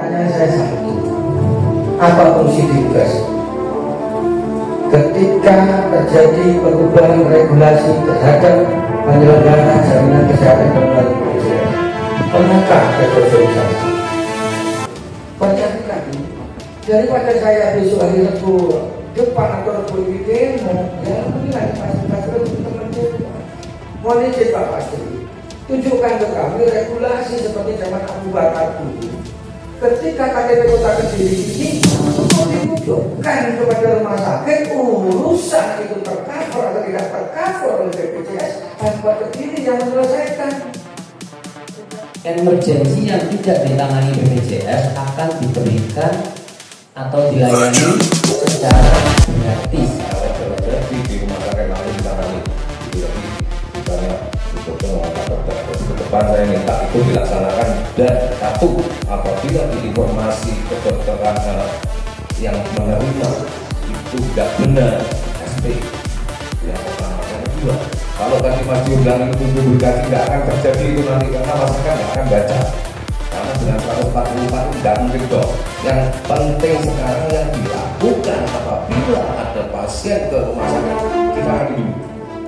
pertanyaan saya satu, apa fungsi Dinkes ketika terjadi perubahan regulasi terhadap penyelenggaraan jaminan kesehatan dan melalui BPJS? Pernahkah ada sosialisasi? Banyak sekali. Daripada saya besok hari Rabu depan atau Rabu ini ya menilai fasilitas itu teman-teman. Mohon izin Pak Pastri, tunjukkan ke kami regulasi seperti zaman Abu Bakar dulu. Ketika KTP Kota Kediri ini ditunjukkan kepada rumah sakit urusan itu tercover atau tidak tercover oleh BPJS, dan Kota Kediri yang menyelesaikan. Emergensi yang tidak ditangani BPJS akan diberikan atau dilayani secara gratis. Emergensi di rumah sakit lain ditangani itu lebih banyak untuk ke depan. Saya minta itu dilaksanakan. Dan satu, apabila informasi kedokteran yang menerima itu tidak benar SP yang pertama. Yang kedua, kalau tadi Mas bilang itu publikasi tidak akan terjadi itu nanti karena masyarakat tidak akan baca, karena dengan 144 tidak mungkin dong. Yang penting sekarang yang dilakukan apabila ada pasien ke rumah sakit ditangani dulu.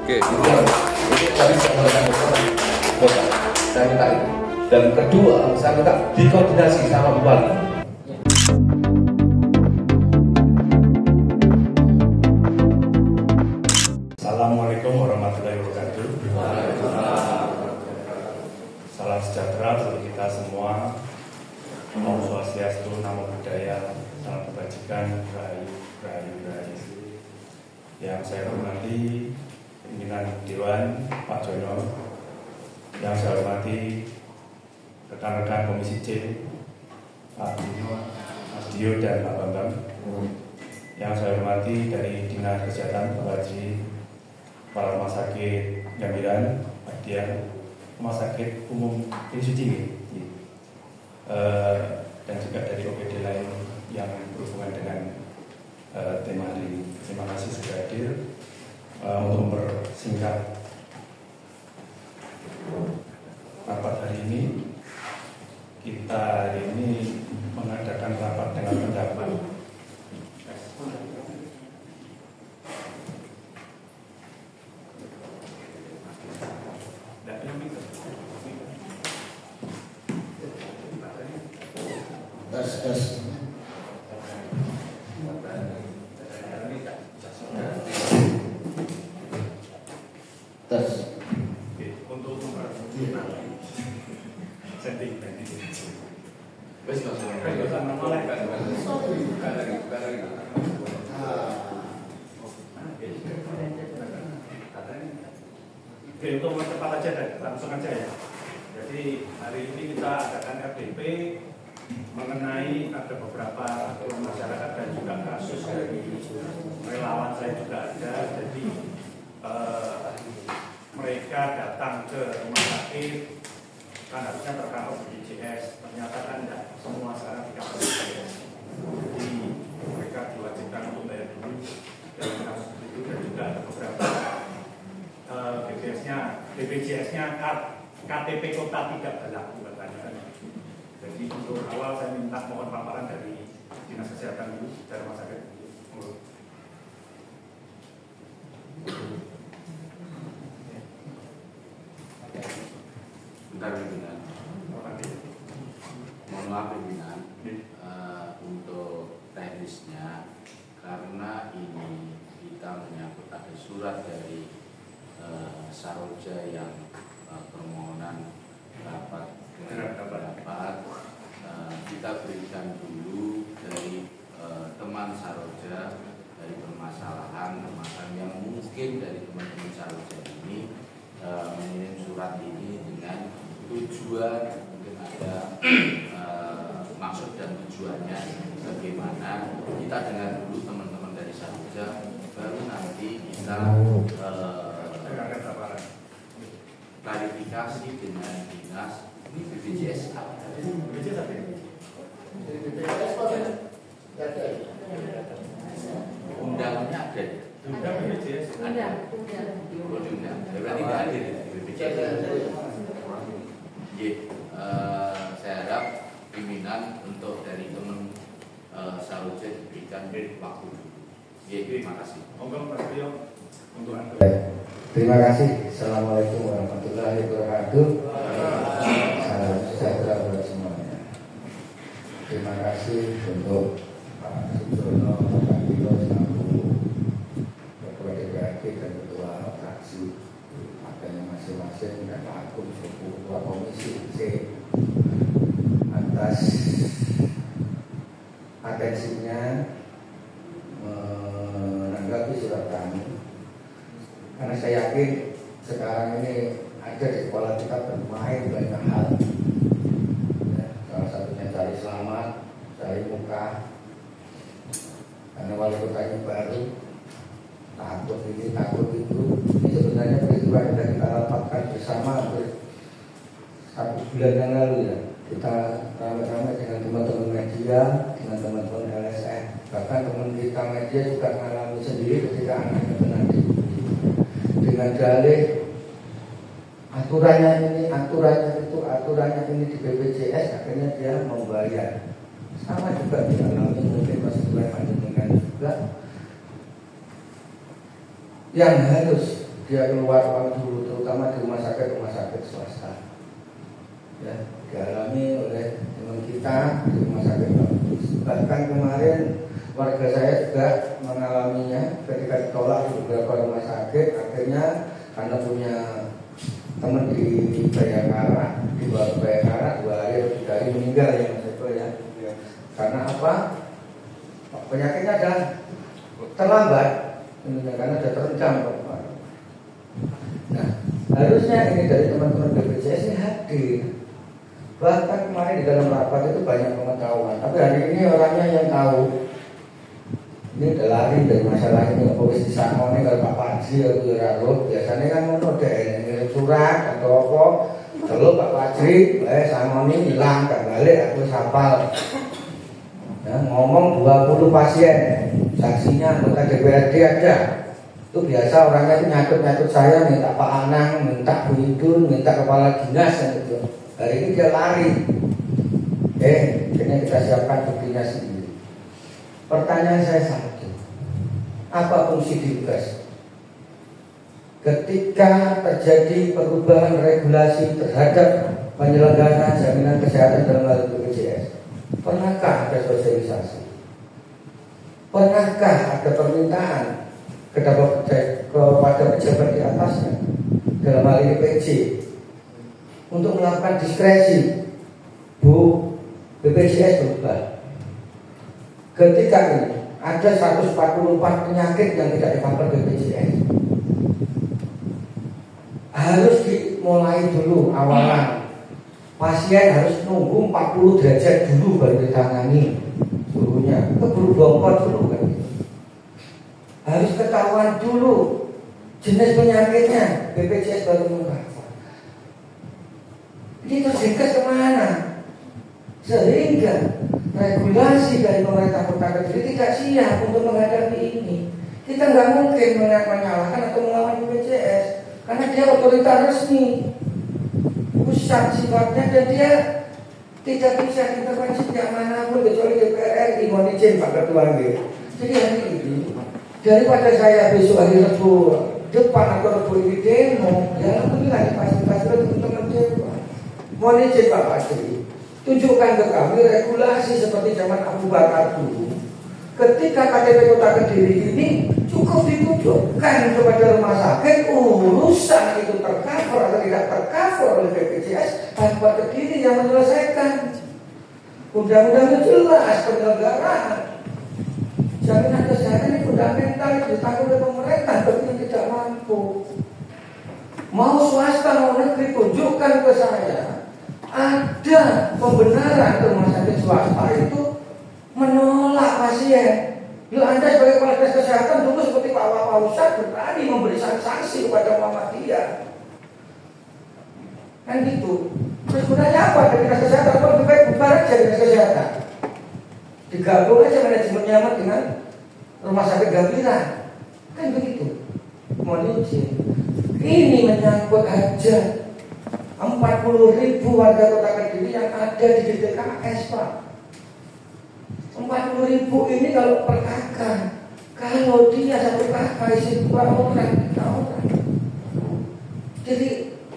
Oke, itu tadi saya mengatakan kota, saya minta itu. Dan kedua, saya minta dikoordinasi sama bupati. Assalamualaikum warahmatullahi wabarakatuh. Salam sejahtera bagi kita semua. Om Swastiastu, Namo Buddhaya, salam kebajikan, rahayu. Yang saya hormati pimpinan Dewan Pak Jono, yang saya hormati rekan-rekan Komisi C, Pak Dino, Mas Dio, dan Pak Bambang. Yang saya hormati dari Dinas Kesehatan, Pak Haji, Kepala Rumah Sakit Gambiran, Pak Dian, Rumah Sakit Umum Suci, dan juga dari OPD lain yang berhubungan dengan tema hari ini. Terima kasih sudah hadir. Untuk mempersingkat rapat hari ini, kita hari ini mengadakan rapat dengan pendapat untuk setting untuk mempercepat aja dan langsung aja ya. Jadi hari ini kita adakan RDP mengenai ada beberapa masyarakat dan juga kasus dari relawan saya juga ada. Jadi mereka datang ke rumah sakit kan harusnya tercover BPJS, ternyata kan tidak semua sekarang tidak BPJS. Jadi mereka diwajibkan untuk bayar dulu dan kasus itu, dan juga ada beberapa BPJS-nya KTP Kota tidak berlaku katanya. Jadi untuk awal saya minta mohon paparan dari Dinas Kesehatan dulu, dari rumah sakit. Bentar pimpinan. Mohon maaf pimpinan, untuk teknisnya karena ini kita menyangkut ada surat dari Saroja yang permohonan rapat kita berikan dulu dari teman Saroja dari permasalahan yang mungkin dari teman-teman Saroja ini mengirim surat ini dengan tujuan, mungkin ada maksud dan tujuannya bagaimana. Kita dengar dulu teman-teman dari Saroja, baru nanti kita klarifikasi dengan dinas BPJS. Undangannya ada. BPJS ada. Berarti tidak hadir BPJS. Saya harap pimpinan untuk dari Saroja diberikan waktu. Ya, terima kasih. Terima kasih. Assalamualaikum warahmatullahi wabarakatuh. Salam sejahtera buat semuanya. Terima kasih untuk Pak Sujono, Pak Tino, selaku Ketua DPRD dan Ketua Fraksi, adanya masing-masing, dan Pak Agung selaku Ketua Komisi C atas atensinya menanggapi surat kami. Karena saya yakin sekarang ini ada di sekolah kita bermain banyak hal, ya, salah satunya cari selamat, cari muka. Karena wali kota ini baru, takut ini, takut itu. Ini sebenarnya peristiwa yang sudah kita rapatkan bersama hampir 1 bulan yang lalu ya. Kita ramai-ramai dengan teman-teman media, dengan teman-teman LSM. Bahkan teman kita media juga mengalami sendiri ketika anaknya benar dibully. Dengan dalih aturannya ini di BPJS, akhirnya dia membayar. Sama juga dialami mungkin Mas Iwan Panjenengan juga, yang harus dia keluar uang dulu, terutama di rumah sakit swasta. Ya, dialami oleh teman kita di rumah sakit. Bahkan kemarin warga saya juga mengalaminya ketika ditolak di beberapa rumah sakit. Akhirnya karena punya teman di Bayangkara, di bawah Bayangkara 2 hari atau 3 hari meninggal ya Mas Eko ya. Karena apa? Penyakitnya adalah terlambat, karena sudah terencam. Nah, harusnya ini dari teman-teman BPJS ini hadir. Bahkan kemarin di dalam rapat itu banyak pengetahuan, tapi hari ini orangnya yang tahu. Ini udah lari dari masalah ini. Fokus di sana ini kalau Pak Fajri atau Rarut biasanya kan mau ngirim surat atau apa. Kalau Pak Fajri, sama ini hilang, gak balik, aku sapal. Ya, ngomong 20 pasien, saksinya anggota DPRD ada. Itu biasa orangnya itu nyatut saya, minta Pak Anang, minta Bu Idun, minta kepala dinas gitu. Hari ini dia lari. Ini kita siapkan buktinya sendiri. Pertanyaan saya satu, apa fungsi Dinkes? Ketika terjadi perubahan regulasi terhadap penyelenggara jaminan kesehatan dalam hal BPJS, pernahkah ada sosialisasi? Pernahkah ada permintaan kepada pejabat di atasnya dalam hal ini PJ untuk melakukan diskresi? Bu, BPJS berubah. Ketika ini ada 144 penyakit yang tidak di-cover BPJS, harus dimulai dulu awalan. Pasien harus nunggu 40 derajat dulu baru ditangani suhunya, keburu bongkot dulu kan. Harus ketahuan dulu jenis penyakitnya, BPJS baru mengcover. Ini terus Dinkes kemana? Sehingga regulasi dari pemerintah Kota Kediri tidak siap untuk menghadapi ini. Kita nggak mungkin menyalahkan atau melawan BPJS karena dia otoritas resmi, pusat sifatnya, dan dia tidak bisa intervensi yang manapun kecuali DPR RI. Mohon izin Pak Ketua. Jadi hari ini daripada saya besok hari Rabu depan atau Rabu ini demo, ya alhamdulillah difasilitasi oleh teman-teman demo. Mohon izin Pak Fajri, tunjukkan ke kami regulasi seperti zaman Abu Bakar dulu. Ketika KTP Kota Kediri ini cukup ditunjukkan kepada rumah sakit urusan itu tercover atau tidak tercover oleh BPJS, Kota Kediri yang menyelesaikan. Undang-undangnya jelas, penyelenggaraan jaminan kesehatan ini fundamental, ditanggung oleh pemerintah bagi yang tidak mampu. Mau swasta mau negeri, tunjukkan ke saya ada pembenaran rumah sakit swasta itu menolak pasien. Yuk Anda sebagai kepala dinas kesehatan dulu seperti Pak Wawausat berani memberi sanksi kepada Muhammadiyah. Kan gitu. Terus gunanya apa dari dinas kesehatan? Kalau lebih baik bubar aja dinas kesehatan, digabung aja manajemen nyaman dengan rumah sakit Gambira. Kan begitu. Mohon izin, ini menyangkut hajat 40.000 warga Kota Kediri yang ada di DKS, Pak. 40.000 150.000 ini kalau per kakak, kalau dia satu kakak isi 2 orang, 3 orang, jadi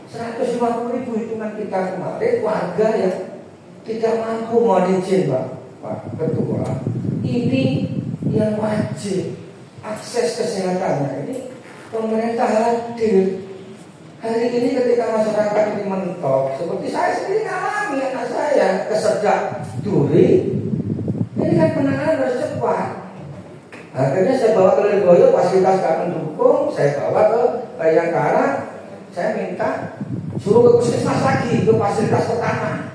150.000 hitungan kita kemarin warga yang tidak mampu mohon izin Pak Ketua, ini yang wajib akses kesehatannya ini pemerintah hadir. Hari ini ketika masyarakat ini mentok, seperti saya sendiri ngalami anak saya keserjak duri, ini kan penanganan harus cepat. Akhirnya saya bawa ke Lirboyo, fasilitas gak mendukung, saya bawa ke Bayangkara, saya minta suruh ke puskesmas lagi, ke fasilitas pertama.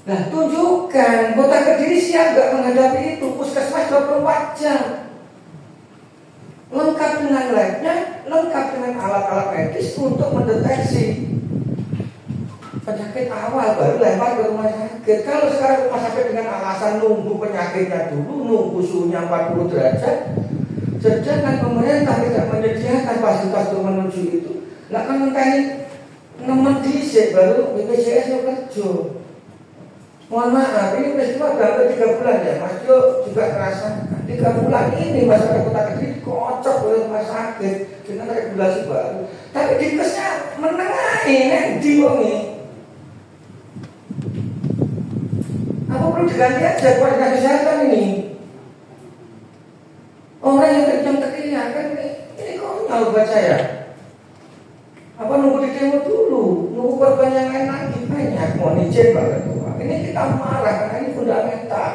Nah, tunjukkan Kota Kediri siap gak menghadapi itu. Puskesmas 24 jam, lengkap dengan labnya, lengkap dengan alat-alat medis untuk mendeteksi penyakit awal, baru lempar ke rumah sakit. Kalau sekarang rumah sakit dengan alasan nunggu penyakitnya dulu, nunggu suhunya 40 derajat, sedangkan pemerintah tidak menyediakan fasilitas untuk menuju itu, lah kan ngenteni nemen dhisik baru BPJS yo kerja. Mohon maaf, ini peristiwa sudah 3 bulan ya, Mas Jo juga merasakan 3 bulan ini masyarakat Kota Kediri kocok oleh rumah sakit dengan regulasi baru. Tapi Dinkesnya menengahi, di wongi. Apa perlu diganti aja kualitas kesehatan ini? Orang yang teriak kan ini konyol buat saya. Apa nunggu di demo dulu, nunggu korban yang lain lagi banyak. Mohon izin Pak Ketua, ini kita marah karena ini fundamental.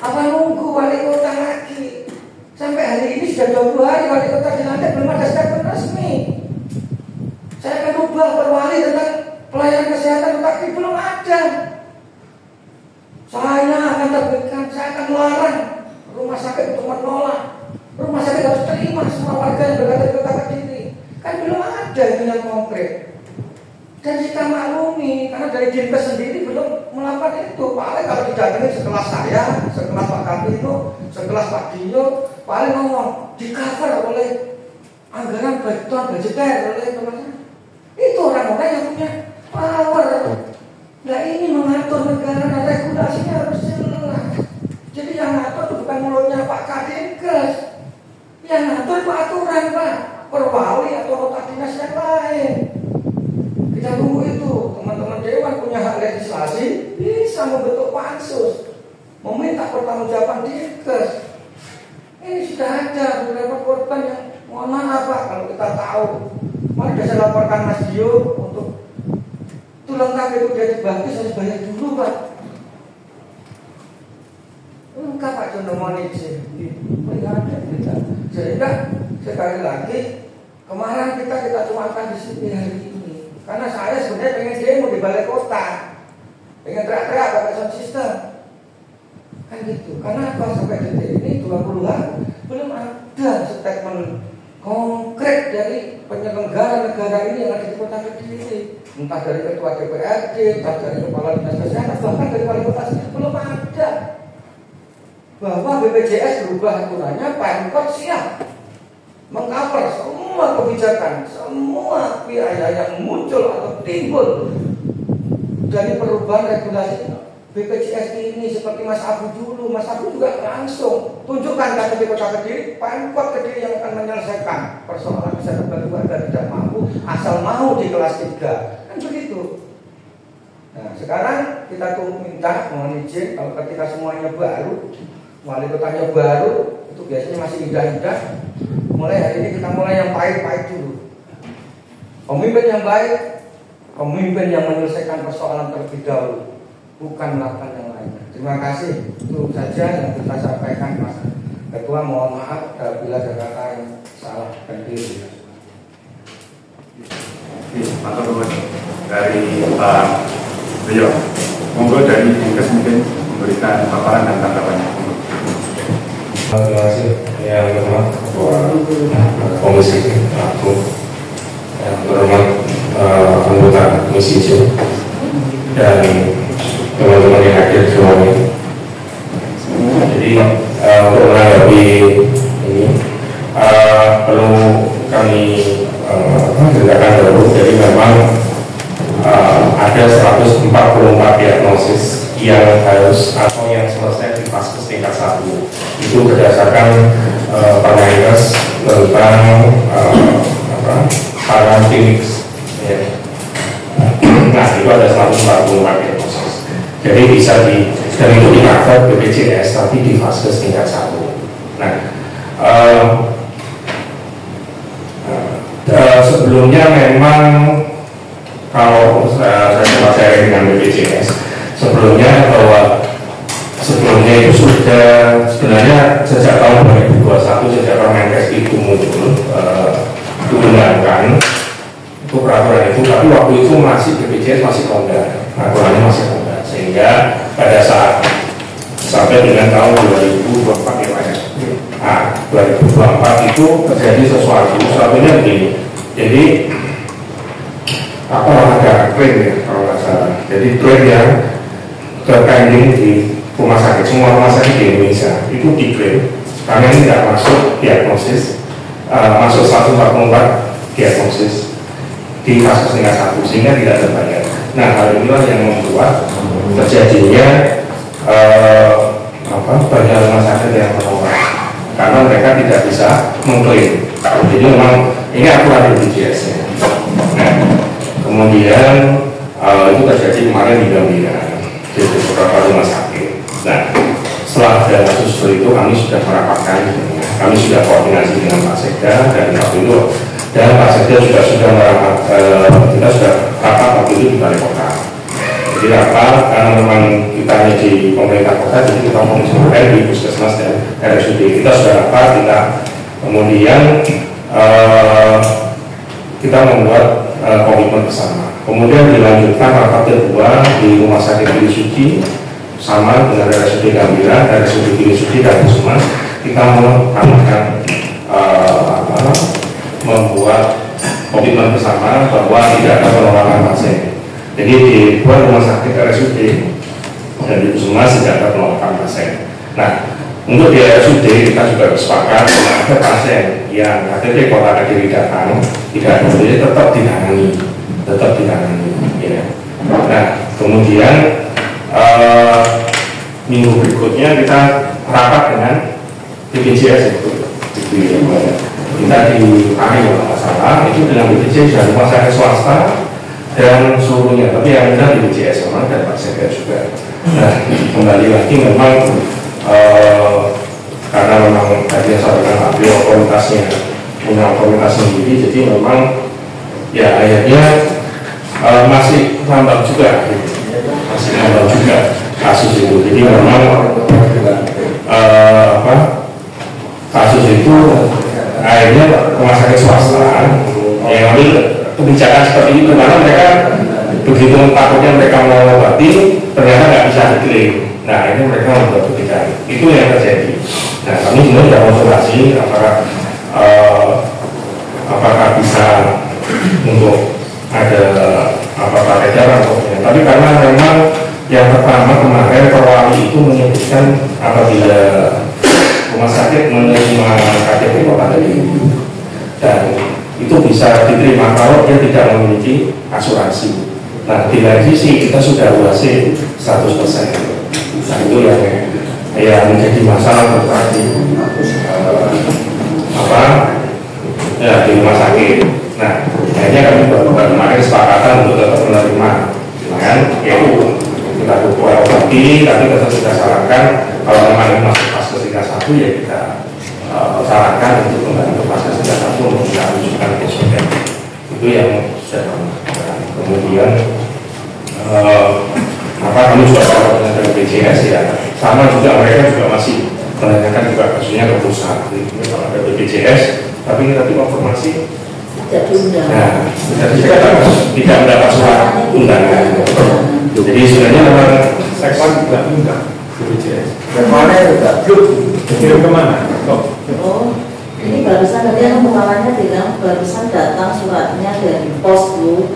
Apa nunggu wali kota lagi? Sampai hari ini sudah 20 hari wali kota dilantik belum ada statement resmi. Saya akan ubah perwali tentang pelayanan kesehatan Kota Kediri belum ada. Saya akan terbitkan, saya akan melarang rumah sakit untuk menolak. Rumah sakit harus terima semua warga yang berada di Kota Kediri. Kan belum ada yang konkret. Dan kita maklumi karena dari Dinkes sendiri belum melakukan itu. Paling kalau didatangi sekelas saya, sekelas Pak Kapino, sekelas Pak Dio, paling ngomong di cover oleh anggaran budgeter oleh teman-teman. Itu orang-orang yang punya power. Nah ini mengatur negara, nah regulasinya harus jelas. Jadi yang ngatur itu bukan mulutnya Pak Kadinkes, yang ngatur itu aturan Pak Perwali atau nota dinas yang lain. Kita tunggu itu, teman-teman dewan punya hak legislasi, bisa membentuk pansus, meminta pertanggungjawaban Dinkes. Ini sudah ada beberapa korban yang mohon maaf Pak kalau kita tahu. Mari saya laporkan Mas Dio untuk itu lengkap itu dia dibaptis harus bayar dulu Pak. Lengkap Pak Jono mohon izin. Sehingga sekali lagi kemarin kita tuangkan di sini hari ini. Karena saya sebenarnya pengen demo di balai kota, pengen teriak-teriak pakai sound system, kan gitu. Karena apa sampai detik ini 20-an belum ada statement konkret dari penyelenggara negara ini yang ada di Kota Kediri, entah dari ketua DPRD, entah dari kepala dinas kesehatan, bahkan dari wali kota sendiri belum ada bahwa BPJS berubah aturannya, Pemkot siap mengcover semua kebijakan, semua biaya yang muncul atau timbul dari perubahan regulasi BPJS ini. Seperti Mas Abu dulu, Mas Abu juga langsung tunjukkan KTP Kota Kediri, Pemkot Kediri yang akan menyelesaikan persoalan kesehatan bagi warga tidak mampu asal mau di kelas 3, kan begitu. Nah sekarang kita tunggu minta mohon izin kalau ketika semuanya baru, wali kotanya baru, itu biasanya masih indah-indah. Mulai hari ini kita mulai yang pahit-pahit dulu. Pemimpin yang baik, pemimpin yang menyelesaikan persoalan terlebih dahulu, bukan melakukan yang lainnya. Terima kasih. Itu saja yang kita sampaikan Mas Ketua. Mohon maaf apabila ada kata yang salah dan keliru. Mantap dari Pak Rio. Monggo dari Dinkes mungkin memberikan paparan dan tanggapannya. Terima kasih yang terhormat Ketua Komisi aku yang terhormat anggota Komisi C dan teman-teman yang hadir semuanya. Jadi untuk menanggapi ini perlu kami ceritakan dulu. Jadi memang ada 144 diagnosis yang harus atau yang selesai di Vaskes tingkat 1 itu berdasarkan Permenkes tentang parametrics ya. Nah itu ada 144 proses, jadi bisa dan itu di-cover BPJS tapi di Vaskes tingkat 1. Nah sebelumnya memang kalau saya pelajari dengan BPJS sebelumnya itu sudah sebenarnya sejak tahun 2021 sejak Permenkes itu muncul diundangkan itu peraturan itu, tapi waktu itu masih BPJS masih longgar, aturannya masih longgar, sehingga pada saat sampai dengan tahun 2024 ya Pak ya. Nah, 2024 itu terjadi sesuatunya begini. Jadi ada klaim ya kalau nggak salah. Jadi klaim yang terpending di rumah sakit, semua rumah sakit di Indonesia itu diklaim karena ini tidak masuk diagnosis, masuk 144 diagnosis di kasus tingkat 1 sehingga tidak terbayar. Nah hal inilah yang membuat terjadinya banyak rumah sakit yang menolak karena mereka tidak bisa mengklaim. Jadi memang ini aturan BPJS ya. Nah, kemudian itu terjadi kemarin di Gambira di beberapa rumah sakit. Nah setelah ada kasus seperti itu kami sudah merapatkan, kami sudah koordinasi dengan Pak Sekda dan waktu itu dan Pak Sekda sudah merapat, kita sudah rapat waktu itu di Balai Kota. Jadi rapat karena memang kita hanya di pemerintah kota, jadi kita mengusulkan di Puskesmas dan RSUD. Kita sudah rapat, kita kemudian kita membuat komitmen bersama. Kemudian dilanjutkan rapat kedua di Rumah Sakit Giri Suci sama dengan RSUD Gambira, RSUD Giri Suci dan Puskesmas. Kita melakukan membuat komitmen bersama bahwa tidak ada penolakan pasien. Jadi di dua rumah sakit RSUD dan di Puskesmas tidak ada penolakan pasien. Nah, untuk di RSUD kita juga bersepakat ada pasien yang KTP Kota Kediri datang tidak boleh tetap ditangani, ya. Nah, kemudian minggu berikutnya kita rapat dengan BPJS itu kita di kalau masalah itu dengan BPJS dan rumah sakit swasta dan seluruhnya, tapi yang ada di BPJS memang dan Pak Sekda juga. Nah, kembali lagi memang karena memang tadi yang sampaikan Pak Beliau otoritasnya punya otoritas sendiri, jadi memang ya akhirnya masih lambat juga, kasus itu. Jadi memang kasus itu akhirnya rumah sakit swasta yang ambil kebijakan seperti itu karena mereka begitu takutnya mereka mau mengobati ternyata nggak bisa diklaim. Nah ini mereka membuat kebijakan itu yang terjadi. Nah kami juga sudah konsultasi apakah bisa untuk ada edaran tapi karena memang yang pertama kemarin Perwali itu menyebutkan apabila rumah sakit menerima KTP Kota Kediri dan itu bisa diterima kalau dia tidak memiliki asuransi. Nah di lain sisi kita sudah UAC 100%. Nah itu yang menjadi masalah berarti di rumah sakit. Nah akhirnya kami kemarin kesepakatan untuk tetap menerima, kan? Yaitu kita obati, tapi tetap kita sarankan kalau memang masuk Vaskes tingkat 1 ya kita sarankan untuk membantu Vaskes tingkat 1 untuk kita rujukan ke SODEM. Itu yang saya lakukan. Kemudian kami juga dengan BPJS ya sama juga, mereka juga masih menanyakan juga kasusnya ke perusahaan. Kalau ada BPJS tapi kita konfirmasi nah, jadi kita tidak mendapat surat undangan. Jadi sebenarnya memang sekwan juga undang BPJS. Kemana juga? Kirim kemana? Oh, ini barusan tadi yang pengawannya bilang barusan datang suratnya dari pos bu.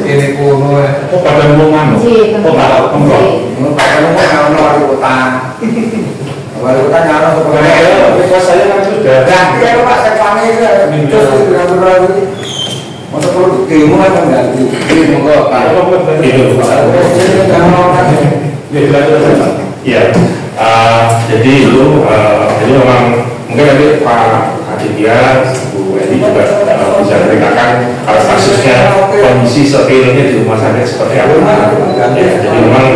Ini kuno. Pada umum Wali kota nyala saya kan sudah. Pak Sekwan itu Masa perlu demo kan ganti. Monggo Pak. Itu ya, jadi itu jadi memang mungkin nanti Pak Aditya, Bu Edi juga bisa ceritakan kasusnya kondisi setilnya di rumah sakit seperti apa. Ya, jadi memang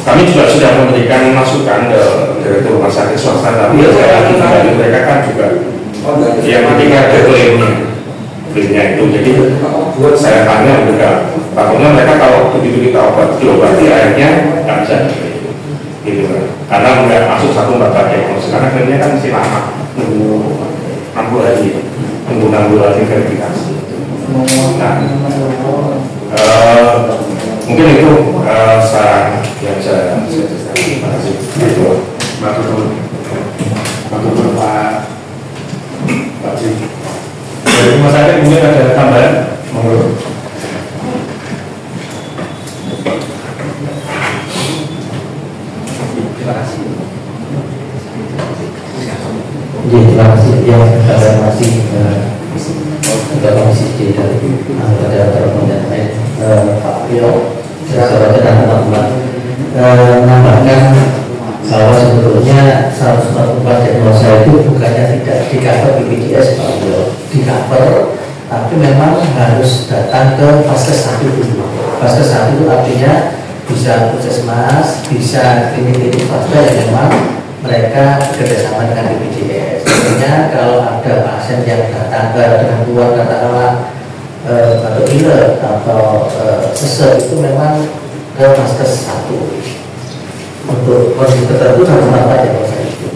kami juga sudah memberikan masukan ke direktur rumah sakit swasta, tapi saya lagi kembali mereka kan juga yang ketika ada klaimnya itu, jadi saya tanya juga takutnya mereka kalau begitu kita diobati akhirnya nggak bisa gitu kan, karena nggak masuk satu lembaga diagnosis, karena klaimnya kan masih lama, nunggu 6 bulan lagi verifikasi. Nah, mungkin itu saran yang saya ceritakan. Terima kasih. Betul Pak Ji. Dari rumah sakit mungkin ada tambahan, monggo. Terima kasih. Terima kasih yang saya masih Ketua Komisi D dari Anggota Terpemilihan Pak Pio, saudara dan teman-teman menambahkan bahwa sebetulnya 144 diagnosa itu bukannya tidak di cover BPJS Pak Pio, di cover, tapi memang harus datang ke Vaskes 1 dulu. Vaskes 1 itu artinya bisa puskesmas, bisa klinik-klinik swasta yang memang mereka bekerjasama dengan BPJS. Artinya kalau ada pasien yang datang dengan keluar katakanlah batuk pilek atau sesek, itu memang ke Vaskes 1. Untuk kondisi tertentu harus apa diagnosa itu.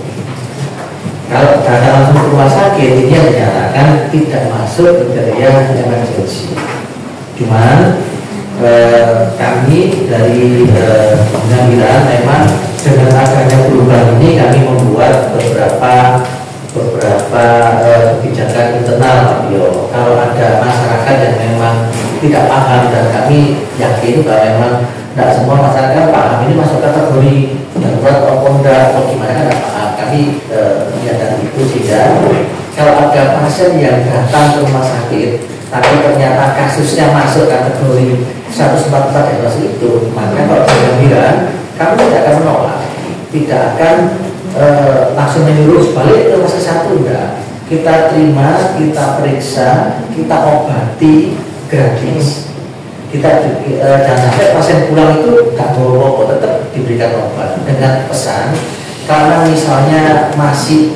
Kalau datang langsung ke rumah sakit, ini yang dinyatakan tidak masuk kriteria emergency. Cuman kami dari Pengambilan memang dengan adanya perubahan ini kami membuat beberapa kebijakan internal Pak Bio. Kalau ada masyarakat yang memang tidak paham, dan kami yakin bahwa memang tidak semua masyarakat paham ini masuk kategori darurat atau enggak atau gimana, kan tidak paham. Kami menyadari itu, sehingga kalau ada pasien yang datang ke rumah sakit tapi ternyata kasusnya masuk kategori 144 diagnosis itu, maka kalau Pengambilan kami tidak akan menolak, tidak akan langsung menyuruh balik ke fase 1, enggak. Kita terima, kita periksa, kita obati gratis. Kita jangan sampai pasien pulang itu tak bawa rokok, tetap diberikan obat dengan pesan, karena misalnya masih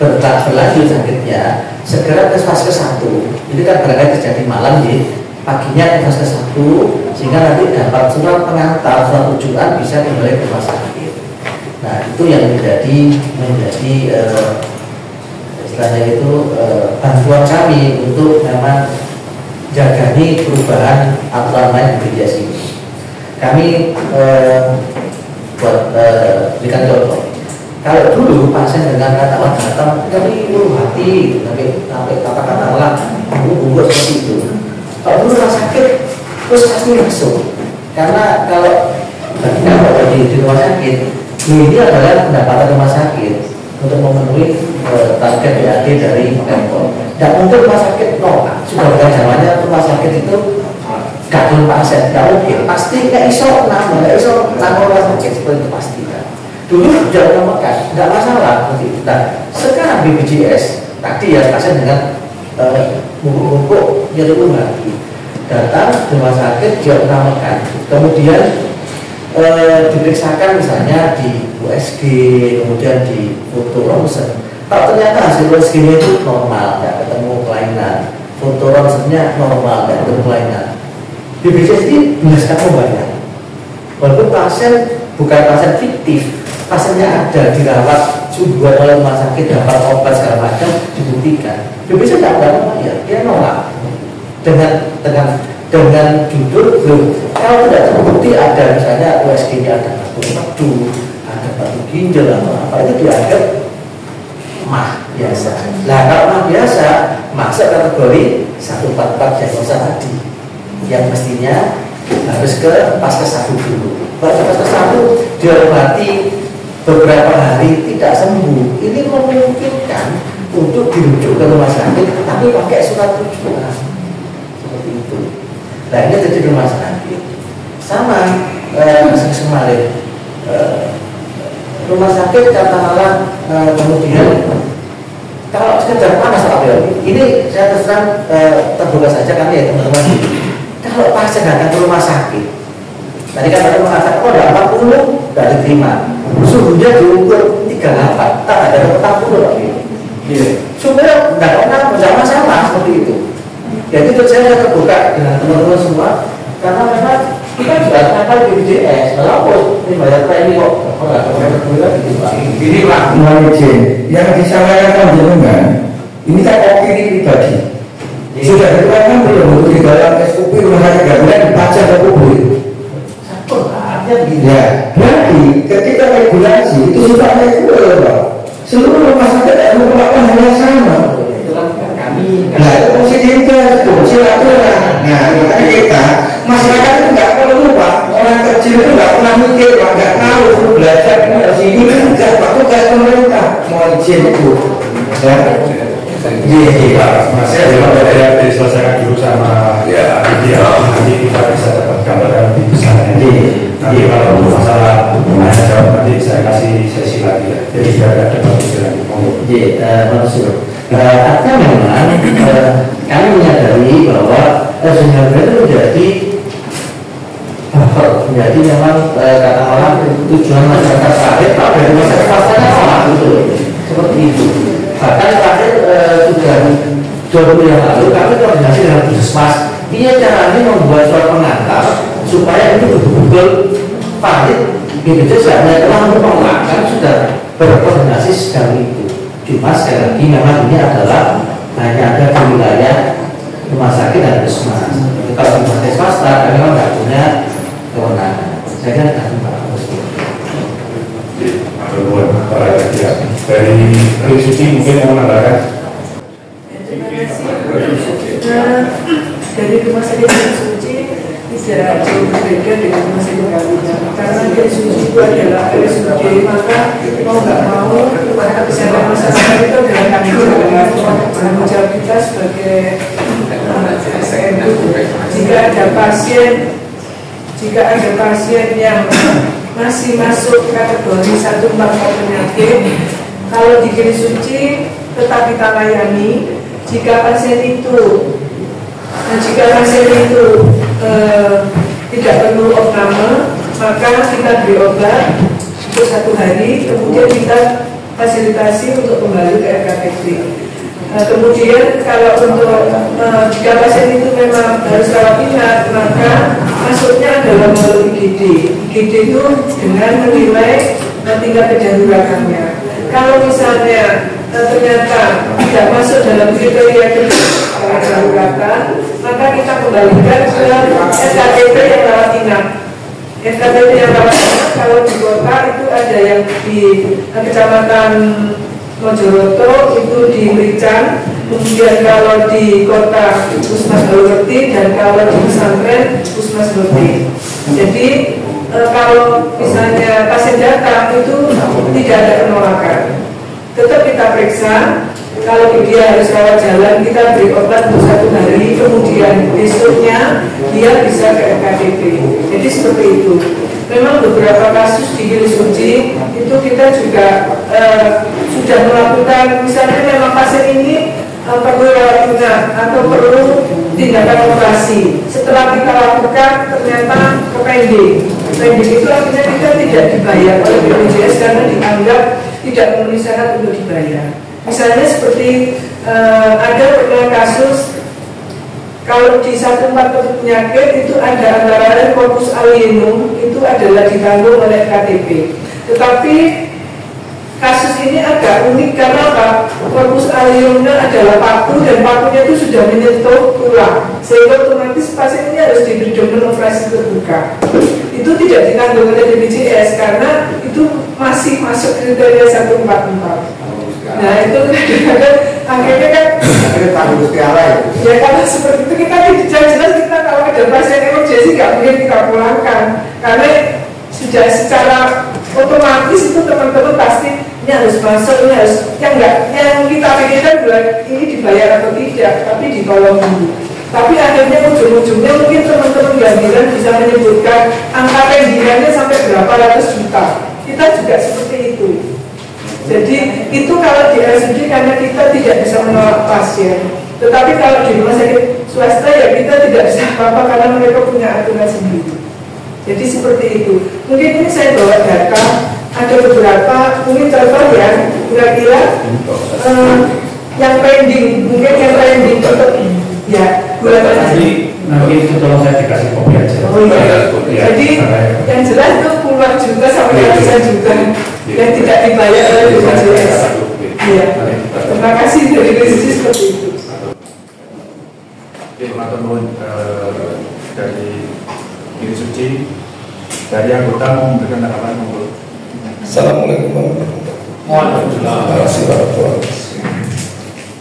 berlanjut sakitnya, segera ke fase 1. Ini kan barangkali terjadi malam, paginya ke fase 1, sehingga nanti dapat surat pengantar, surat rujukan, bisa kembali ke rumah sakit. Nah, itu yang menjadi istilahnya itu bantuan kami untuk memang jagani perubahan aturan main BPJS ini. Kami buat berikan contoh. Kalau dulu pasien dengan kata datang, kami hati, sampai kata-kata lah, bungkus seperti itu. Kalau dulu rumah sakit, terus pasti masuk. Karena kalau di rumah sakit, ini adalah pendapatan rumah sakit untuk memenuhi target BAD dari Pemkot. Dan untuk rumah sakit nolak, sudah bukan zamannya rumah sakit itu gak perlu pasien, gak mungkin. Pasti gak iso nama rumah sakit seperti itu pasti. Dulu sudah menemukan, nggak masalah untuk kita. Sekarang BPJS tadi ya pasien dengan mumpuk nyeri lagi datang ke rumah sakit, dia menamakan, kemudian diperiksakan misalnya di USG, kemudian di foto ronsen. Kalau ternyata hasil USG itu normal, nggak ketemu kelainan, foto ronsennya normal, nggak ketemu kelainan, BPJS ini biasa membayar. Walaupun pasien bukan pasien fiktif, pasiennya ada dirawat sudah oleh rumah sakit, dapat obat segala macam, dibuktikan. BPJS tidak membayar, dia nolak dengan judul belum. Kalau tidak terbukti ada misalnya USG-nya ada batu madu, ada batu ginjal atau apa, itu dianggap mah biasa. Nah, kalau mah biasa masuk kategori 144 diagnosa tadi, yang mestinya harus ke Vaskes 1 dulu. Vaskes 1 diobati beberapa hari tidak sembuh, ini memungkinkan untuk dirujuk ke rumah sakit, tapi pakai surat rujukan. seperti itu. Nah ini terjadi rumah sakit sama kemarin rumah sakit katakanlah kemudian kalau sekedar panas ini saya terserang terbuka saja kami ya teman-teman. Kalau pasien datang ke rumah sakit, tadi kan ada mengatakan kok ada 40 dari diterima, suhunya diukur 38, tak ada 40 supaya nggak pernah bersama-sama seperti itu. Jadi itu saya terbuka dengan teman-teman semua karena memang kita juga apa BPJS, kalau ini bayar premi kok, ini Pak Muhammad Jen, yang disampaikan jenengan ini kan opini pribadi. Sudah diterangkan belum untuk di dalam SOP rumah sakit gabungan dibaca ke publik? Satu artinya begini. Ya, berarti ketika regulasi itu sifatnya equal, Pak. Seluruh rumah sakit harus melakukan hal yang sama. Itu kan kami. Nah, itu positif itu silaturahmi. Nah, makanya kita masyarakat itu nggak perlu Pak. Orang kecil itu nggak pernah mikir, Pak. Nggak tahu belajar harus ini kan tugas pemerintah mau izin itu. Ya. Iya, saya cuma dari selesaikan dulu sama ya, nanti kita bisa dapat gambaran lebih besar. Nanti kalau masalah tanya jawab nanti saya kasih sesi lagi ya. Jadi biar ada diskusi lagi. Maksud. Artinya memang kami menyadari bahwa sebenarnya itu menjadi memang kata orang tujuan masyarakat sawit dari masyarakat swasta sama gitu seperti itu. Bahkan terakhir sudah 2 minggu yang lalu kami koordinasi dengan Puskesmas. Ini caranya membuat surat pengantar supaya ini betul-betul valid. BPJS telah menolak kan sudah berkoordinasi sedang itu. Cuma sekali lagi memang ini adalah hanya ada di wilayah rumah sakit dan Puskesmas. Kalau di rumah sakit swasta kami memang tidak punya kewenangan. Saya kira tidak Pak. Dari Suci mungkin yang menambahkan. Terima kasih. Dari rumah sakit Suci tidak jauh berbeda dengan rumah sakit Garuda karena Suci itu adalah RSUD, maka mau nggak mau kesehatan masyarakat itu adalah tanggung jawab kita sebagai jika ada pasien yang masih masuk kategori 1 pokok penyakit, kalau di Gili Suci tetap kita layani. Jika pasien itu tidak perlu opname, maka kita beri obat untuk 1 hari, kemudian kita fasilitasi untuk kembali ke RKPD. Kemudian kalau untuk jika pasien itu memang harus rawat inap, maka masuknya adalah melalui IGD. IGD itu dengan menilai tingkat kedaruratannya. Kalau misalnya ternyata tidak masuk dalam kriteria kedaruratan, maka kita kembalikan ke SKPP yang rawat inap. SKPP yang rawat inap kalau di kota itu ada yang di Kecamatan Mojoroto itu di Merican, kemudian kalau di kota Puskesmas Baluwerti, dan kalau di pesantren Puskesmas Baluwerti. Jadi kalau misalnya pasien datang itu tidak ada penolakan, tetap kita periksa. Kalau dia harus rawat jalan, kita beri obat untuk 1 hari, kemudian besoknya dia bisa ke RKPD. Jadi seperti itu. Memang beberapa kasus di Gili Suci itu kita juga sudah melakukan, misalnya memang pasien ini perlu rawat inap atau perlu tindakan operasi. Setelah kita lakukan ternyata pending itu artinya kita tidak dibayar oleh BPJS karena dianggap tidak memenuhi syarat untuk dibayar. Misalnya seperti ada pernah kasus kalau di 1 penyakit itu ada antara lain corpus alienum itu adalah ditanggung oleh KTP. Tetapi kasus ini agak unik karena apa? Corpus alienumnya adalah paku dan pakunya itu sudah menyentuh tulang, sehingga otomatis pasien ini harus diberi operasi terbuka. Itu tidak ditanggung oleh BPJS karena itu masih masuk kriteria 144. Nah itu kadang-kadang akhirnya kan tanggung segala ya karena seperti itu kita jelas kita kalau ada pasien emergensi nggak mungkin kita pulangkan karena sudah secara otomatis itu teman-teman pasti ini harus masuk, ini harus yang kita pikirkan bulan ini dibayar atau tidak, tapi ditolong dulu. Tapi akhirnya ujung-ujungnya mungkin teman-teman gabungan bisa menyebutkan angka pendingannya sampai berapa ratus juta. Kita juga seperti itu. Jadi itu kalau di RSUD karena kita tidak bisa menolak pasien. Tetapi kalau di rumah sakit swasta ya kita tidak bisa apa-apa karena mereka punya aturan sendiri. Jadi seperti itu. Mungkin ini saya bawa data, ada beberapa, mungkin contoh ya, kira-kira yang pending, mungkin yang pending untuk ya bulan nanti itu tolong saya dikasih kopi aja. Oh iya. Jadi yang jelas itu puluhan juta sampai ratusan juta yang tidak dibayar oleh BPJS. Iya. Terima kasih dari posisi seperti itu. Matur nuwun dari Diri Suci, dari anggota mau memberikan tanggapan monggo. Assalamualaikum warahmatullahi wabarakatuh.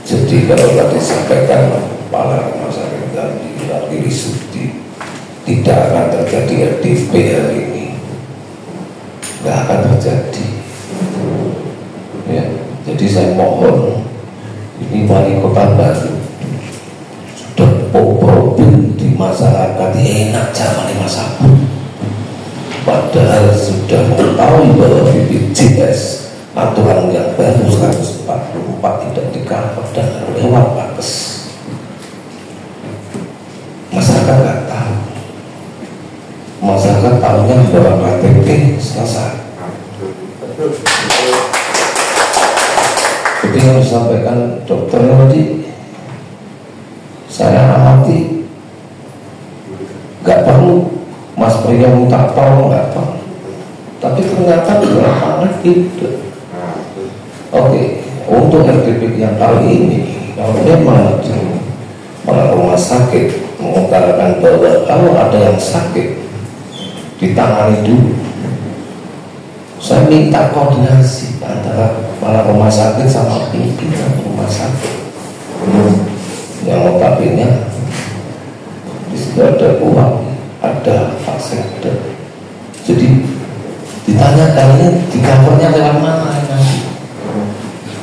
Jadi kalau tadi sampaikan para rumah sakit tadi Diri Suci tidak akan terjadi RDP hari ini, nggak akan terjadi. Ya, jadi saya mohon ini wali kota baru sudah problem di masyarakat enak zaman masyarakat. Padahal sudah mengetahui bahwa BPJS aturan yang baru 144 tidak di-cover dan lewat batas. Masyarakat nggak tahu. Masyarakat tahunya bahwa KTP selesai. Jadi yang disampaikan dokter tadi, saya amati, nggak perlu Mas Pria minta tolong, nggak perlu. Tapi ternyata di lapangan tidak. Oke, untuk RDP yang kali ini, kalau memang rumah sakit mengutarakan bahwa kalau ada yang sakit ditangani dulu, saya minta koordinasi antara kepala rumah sakit sama pimpinan rumah sakit. Yang notabene di situ ada uang, ada fasilitas. Jadi ditanyakan ini di covernya lewat mana nanti,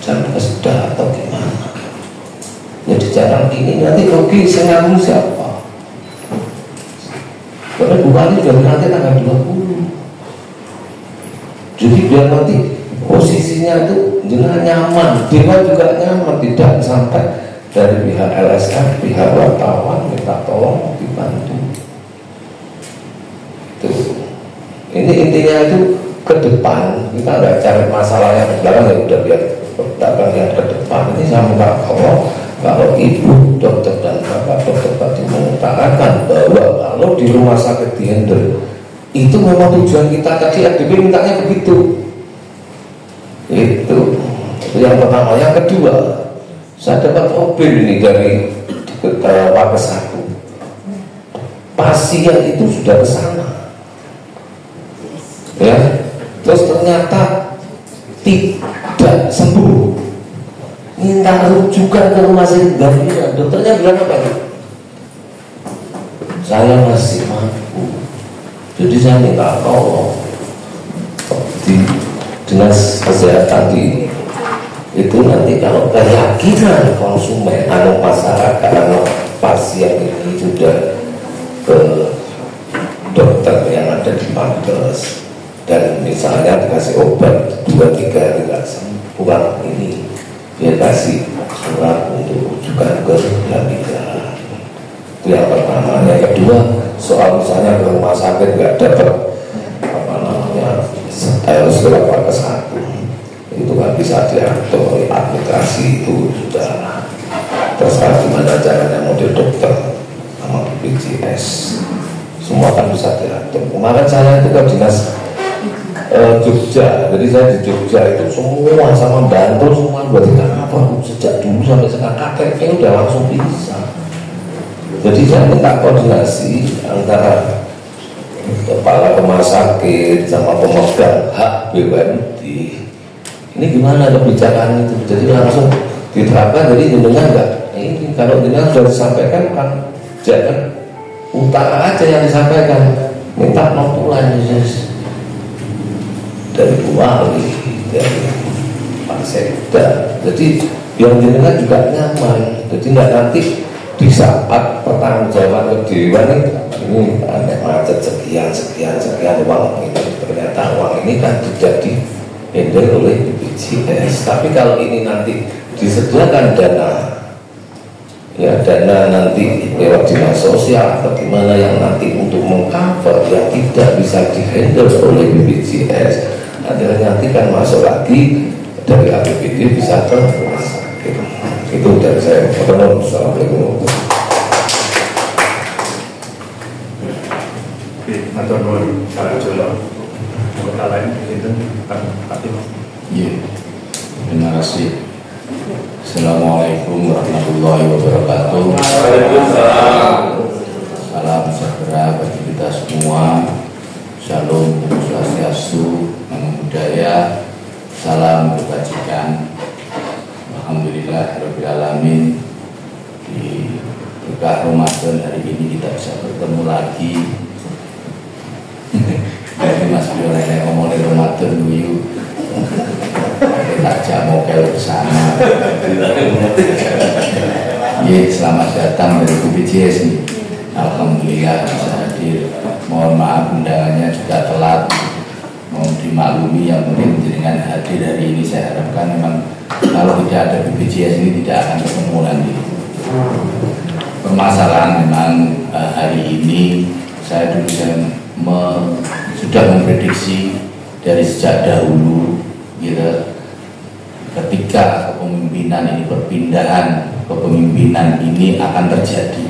jangan kesedah atau gimana. Jadi jarang ini nanti rugi saya nganggung siapa? Karena bukannya sudah nanti tanggal 20. Jadi biar nanti posisinya itu jangan nyaman, dewan juga nyaman, tidak sampai dari pihak LSM, pihak wartawan minta tolong dibantu. Tuh. Ini intinya itu ke depan kita ada cari masalah yang belakang, ya udah biar berdagang yang ke depan. Ini saya minta tolong kalau ibu dokter dan bapak dokter tadi mengutarakan bahwa kalau di rumah sakit dihandle itu memang tujuan kita tadi RDP mintanya begitu. Itu yang pertama. Yang kedua, saya dapat mobil ini dari Wakes 1. Pasien itu sudah ke sana. Ya, terus ternyata tidak sembuh, minta rujukan ke rumah sakit Gambira. Dokternya bilang apa? Saya masih mampu. Jadi saya minta tolong di dinas kesehatan itu nanti kalau keyakinan konsumen atau masyarakat atau pasien ini sudah ke dokter yang ada di Pampers dan misalnya dikasih obat 2-3 hari nggak sembuh, ini dia kasih surat untuk rujukan ke Gambira. Itu yang pertama. Yang kedua, soal misalnya ke rumah sakit nggak dapat apa namanya surat Wakes 1, itu kan bisa diatur administrasi itu sudah. Terus gimana caranya model dokter sama BPJS semua kan bisa diatur. Kemarin saya itu ke dinas Jogja, jadi saya di Jogja itu semua sama Bantul semua buat apa sejak dulu sampai sekarang KTP udah langsung bisa. Jadi saya minta koordinasi antara kepala rumah sakit sama pemegang hak BUMD. Ini gimana kebijakan itu? Jadi langsung diterapkan. Jadi jenengan enggak. Ini kalau jenengan sudah disampaikan kan jangan utara aja yang disampaikan. Minta notulan dari Bu Wali, dari Pak Sekda. Jadi yang jenengan juga nyaman. Jadi enggak nanti di saat pertanggungjawaban kedewan ini ada macet sekian uang ini, ternyata uang ini kan tidak di handle oleh BPJS. Tapi kalau ini nanti disediakan dana, ya dana nanti lewat dinas sosial atau gimana yang nanti untuk mengcover yang tidak bisa dihandle oleh BPJS, nanti kan masuk lagi dari APBD bisa ke rumah sakit. Itu dari saya. Assalamualaikum. Matur nuwun Pak Jolo. Anggota lain itu Pak Timo. Iya. Terima kasih. Assalamualaikum warahmatullahi wabarakatuh. Waalaikumsalam. Salam sejahtera bagi kita semua. Shalom, Om Swastiastu, Namo Buddhaya. Salam kebajikan. Alhamdulillah Rabbil Alamin. Di berkah Ramadan hari ini kita bisa bertemu lagi. Jadi Mas Beliau nenek ngomongin Ramadan dulu. Tak jamu ke sana. Ya, selamat datang dari BPJS nih. Alhamdulillah bisa hadir. Mohon maaf undangannya juga telat. Mohon dimaklumi, yang penting dengan hadir hari ini. Saya harapkan memang kalau tidak ada BPJS ini tidak akan ketemu nanti. Permasalahan memang hari ini saya dulu sudah memprediksi dari sejak dahulu gitu, ketika kepemimpinan ini perpindahan kepemimpinan ini akan terjadi.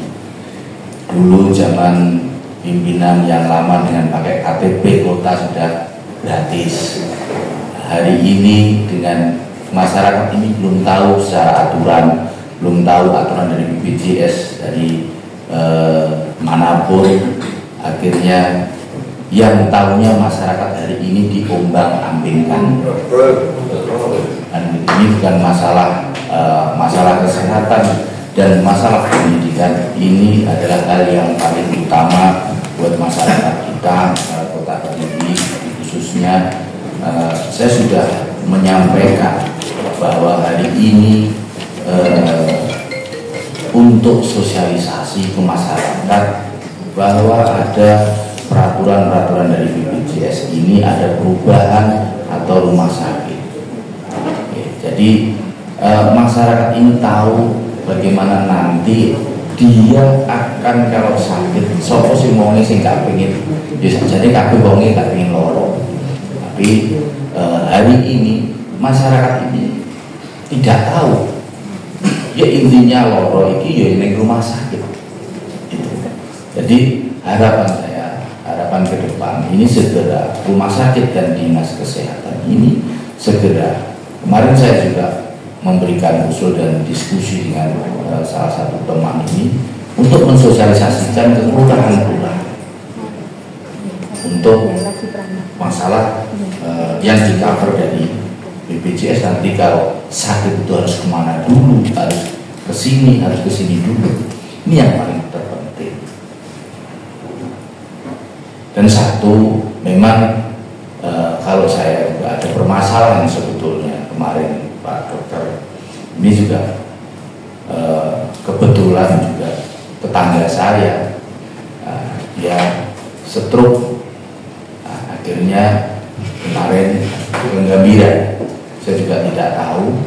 Dulu zaman pimpinan yang lama dengan pakai KTP kota sudah gratis. Hari ini dengan masyarakat ini belum tahu secara aturan, belum tahu aturan dari BPJS dari manapun, akhirnya yang tahunya masyarakat hari ini diombang-ambingkan. Dan ini bukan masalah masalah kesehatan dan masalah pendidikan, ini adalah hal yang paling utama buat masyarakat kita, Kota Kediri khususnya. Saya sudah menyampaikan bahwa hari ini untuk sosialisasi ke masyarakat bahwa ada peraturan-peraturan dari BPJS ini ada perubahan atau rumah sakit. Oke, jadi masyarakat ini tahu bagaimana nanti dia akan kalau sakit sopo sing wonge sing gak pengen bisa jadi kabeh wonge gak pengen loro. Tapi hari ini masyarakat ini tidak tahu. Ya intinya loro iki ya ning rumah sakit. Gitu. Jadi harapan ke depan ini segera rumah sakit dan dinas kesehatan ini segera. Kemarin saya juga memberikan usul dan diskusi dengan salah satu teman ini untuk mensosialisasikan ke kelurahan-kelurahan untuk masalah yang di-cover dari BPJS. Nanti kalau sakit itu harus kemana dulu, harus ke sini dulu. Ini yang paling terpenting. Dan satu, memang kalau saya juga ada permasalahan sebetulnya kemarin Pak Dokter ini juga kebetulan juga tetangga saya dia stroke, akhirnya kemarin genggambiran. Saya juga tidak tahu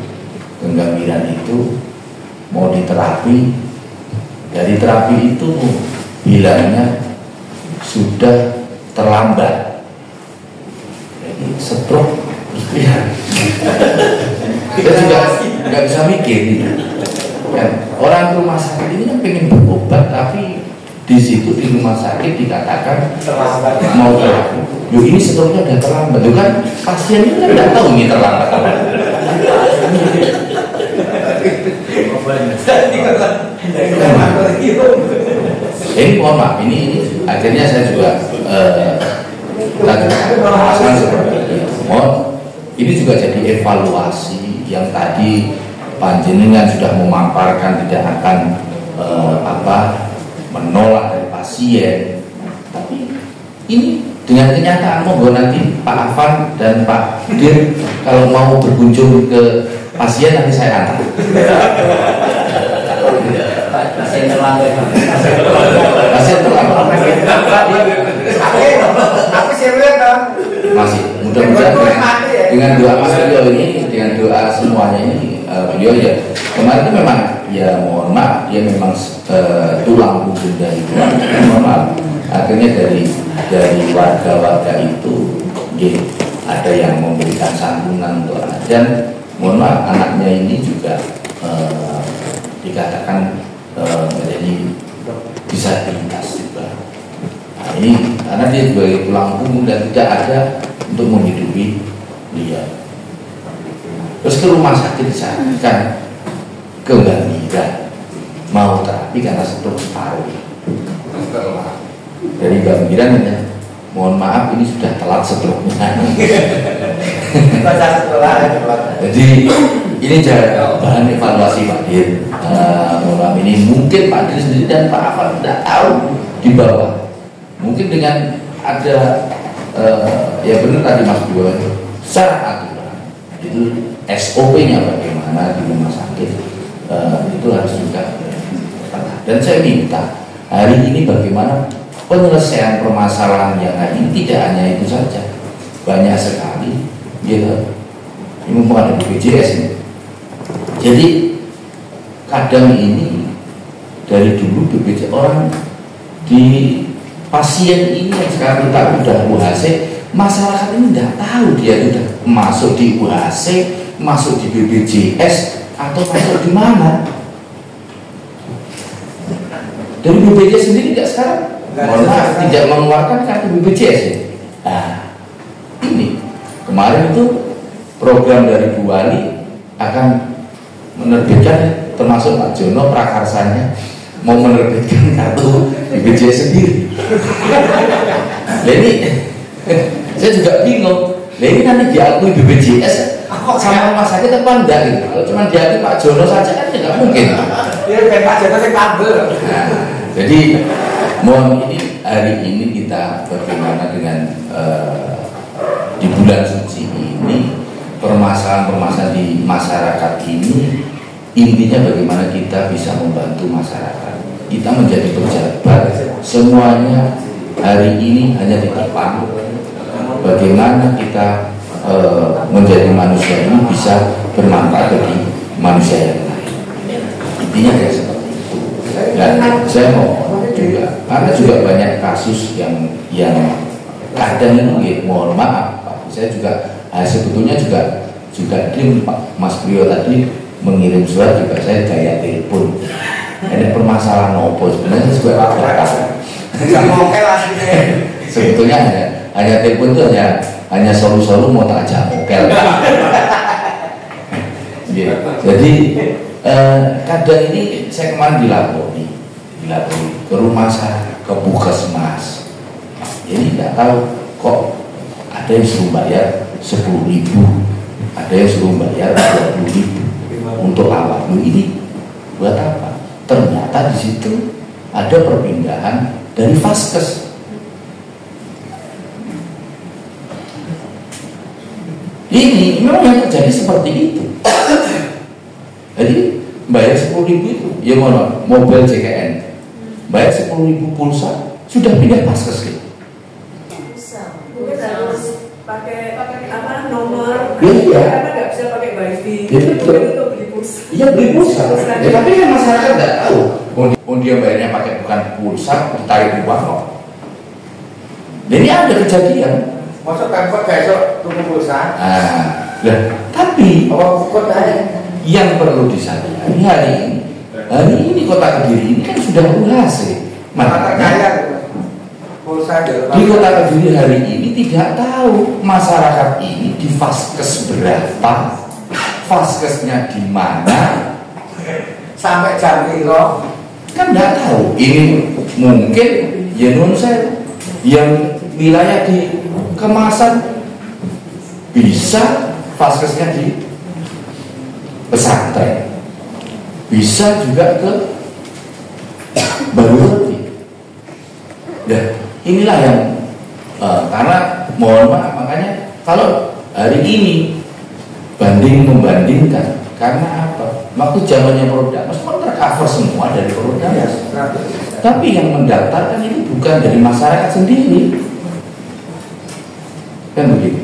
genggambiran itu mau diterapi. Dari terapi itu bilangnya sudah terlambat, jadi stroke. Ya. Kita juga nggak bisa mikir gitu. Kan orang rumah sakit ini kan pengen berobat, tapi di situ di rumah sakit dikatakan mau terapi. Yuk ini stroke-nya udah terlambat. Yuk kan pasien itu kan nggak tahu ini terlambat. Ini mohon maaf, ini akhirnya saya juga lakukan seperti ini. Ini juga jadi evaluasi yang tadi panjenengan sudah memaparkan tidak akan menolak dari pasien, tapi ini dengan kenyataan monggo nanti Pak Afan dan Pak Dir kalau mau berkunjung ke pasien nanti saya antar. Masih terlambat. Aku serius dong. Masih. Mudah-mudahan dengan doa Mas beliau ini, dengan doa semuanya ini, beliau ya kemarin itu memang ya mohon maaf, dia memang tulang punggung dari mohon maaf. Akhirnya dari warga-warga itu, ada yang memberikan santunan untuk anak, dan mohon maaf anaknya ini juga dikatakan menjadi disabilitas juga. Nah, ini karena dia sebagai tulang punggung dan tidak ada untuk menghidupi dia. Terus ke rumah sakit disarankan ke Gambira mau terapi karena stroke paru. Dari Gambira mohon maaf ini sudah telat stroke-nya. Jadi ini bahan evaluasi Pak Dir. Mohon maaf ini mungkin Pak Dir sendiri dan Pak Afan tidak tahu di bawah. Mungkin dengan ada ya benar tadi Mas Bro, secara aturan itu SOP-nya bagaimana di rumah sakit itu harus juga. Dan saya minta hari ini bagaimana penyelesaian permasalahan yang ada ini tidak hanya itu saja, banyak sekali gitu. Ini bukan BPJS ini. Jadi kadang ini dari dulu BPJS orang di pasien ini yang sekarang kita udah UHC, masyarakat ini tidak tahu dia sudah masuk di UHC, masuk di BPJS atau masuk di mana. Dari BPJS sendiri tidak sekarang, mohon maaf, tidak mengeluarkan kartu BPJS ya. Nah, ini kemarin itu program dari Bu Wali akan menerbitkan, termasuk Pak Jono prakarsanya mau menerbitkan kartu BPJS sendiri. Nah ini saya juga bingung. Nah ini nanti diakui BPJS sama rumah sakit apa enggak gitu. Kalau cuma diakui Pak Jono saja kan tidak mungkin. Dia kayak Pak Jono saya kabel. Nah, jadi mohon ini hari ini kita bagaimana dengan di bulan suci ini permasalahan-permasalahan di masyarakat ini, intinya bagaimana kita bisa membantu masyarakat. Kita menjadi pejabat, semuanya hari ini hanya di depan. Bagaimana kita menjadi manusia ini bisa bermanfaat bagi manusia yang lain. Intinya kayak seperti itu. Dan saya mau juga, karena juga banyak kasus yang kadang ini mohon maaf Pak, saya juga sebetulnya juga tim Pak Mas Brio tadi mengirim surat juga saya gaya telepon. Ada permasalahan opo sebenarnya juga sebetulnya hanya telepon itu hanya solu-solu mau tak ajak mokel. Jadi kadang ini saya kemarin dilapori ke rumah saya, ke Puskesmas. Jadi tidak tahu kok ada yang suruh bayar 10.000, ada yang suruh bayar 20.000 untuk awal. Ini buat apa? Ternyata di situ ada perpindahan dari Vaskes. Ini memang yang terjadi seperti itu. Jadi bayar 10.000 itu, ya mobil JKN, bayar 10.000 pulsa, sudah pindah Vaskes gitu. Mungkin harus pakai apa nomor, Iya. karena nggak bisa pakai wifi. Ya, betul. Untuk beli pulsa. Iya beli pulsa. Ya, tapi kan masyarakat nggak tahu. Dia bayarnya pakai bukan pulsa, ditarik uang kok. Dan ini ada kejadian. Masuk kantor besok tunggu pulsa. Tapi Kota yang perlu disadari hari ini Kota Kediri ini kan sudah UHC. Makanya pulsa di Kota Kediri hari ini tidak tahu masyarakat ini di Vaskes berapa, Vaskesnya di mana, sampai jam piro kan tidak tahu. Ini mungkin ya non saya yang wilayah di Kemasan bisa Vaskesnya di pesantren, bisa juga ke Baru. Ya inilah yang karena mohon maaf, makanya kalau hari ini membandingkan karena apa? Waktu zamannya produk, mas kontrak cover semua dari perutnya. Tapi yang mendaftarkan itu bukan dari masyarakat sendiri, kan begitu.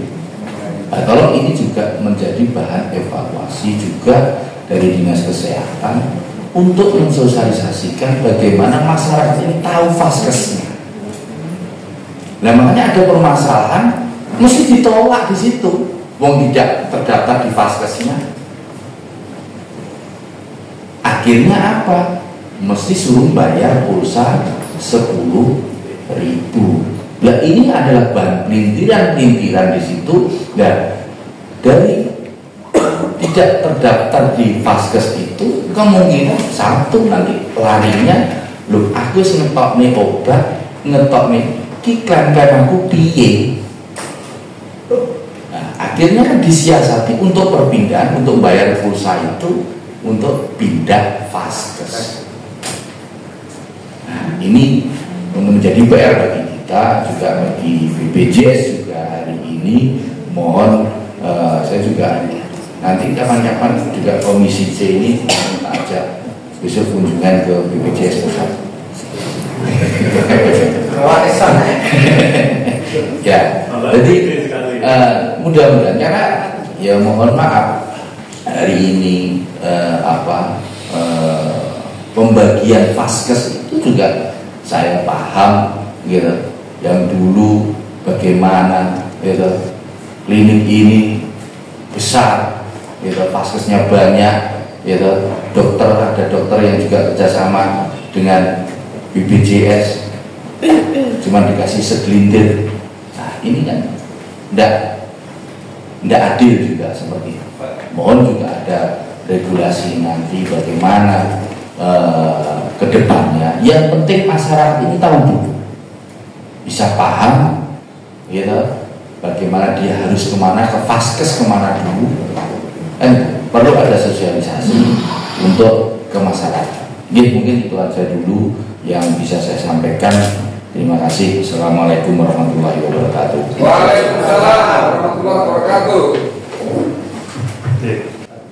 Nah, tolong ini juga menjadi bahan evaluasi juga dari Dinas Kesehatan untuk mensosialisasikan bagaimana masyarakat ini tahu vaskesnya. Nah, makanya ada permasalahan mesti ditolak di situ, wong tidak terdaftar di vaskesnya. Akhirnya apa? Mesti suruh bayar pulsa 10.000. Nah, ini adalah bahan pelintiran di situ. Dan dari tidak terdaftar di vaskes itu kemungkinan satu nanti larinya, loh aku ngetok nih obat, ngetok nih iklan kan aku piye. Nah, akhirnya kan disiasati untuk perpindahan, untuk bayar pulsa itu untuk pindah vaskes. Nah, ini menjadi PR bagi kita, juga bagi BPJS juga hari ini. Mohon saya juga nanti kapan-kapan juga Komisi C ini kita ajak besok kunjungan ke BPJS pusat. Ya, jadi mudah-mudahan, karena ya mohon maaf hari ini pembagian vaskes itu juga saya paham gitu. Yang dulu bagaimana gitu, klinik ini besar gitu, vaskesnya banyak gitu, ada dokter yang juga kerjasama dengan BPJS, cuma dikasih segelintir. Nah, ini kan tidak adil juga seperti itu. Mohon juga ada regulasi nanti bagaimana ke depannya. Yang penting masyarakat ini tahu dulu, bisa paham gitu, bagaimana dia harus kemana, ke vaskes kemana dulu. Perlu ada sosialisasi untuk ke masyarakat. Mungkin itu aja dulu yang bisa saya sampaikan. Terima kasih. Assalamualaikum warahmatullahi wabarakatuh. Waalaikumsalam warahmatullahi wabarakatuh.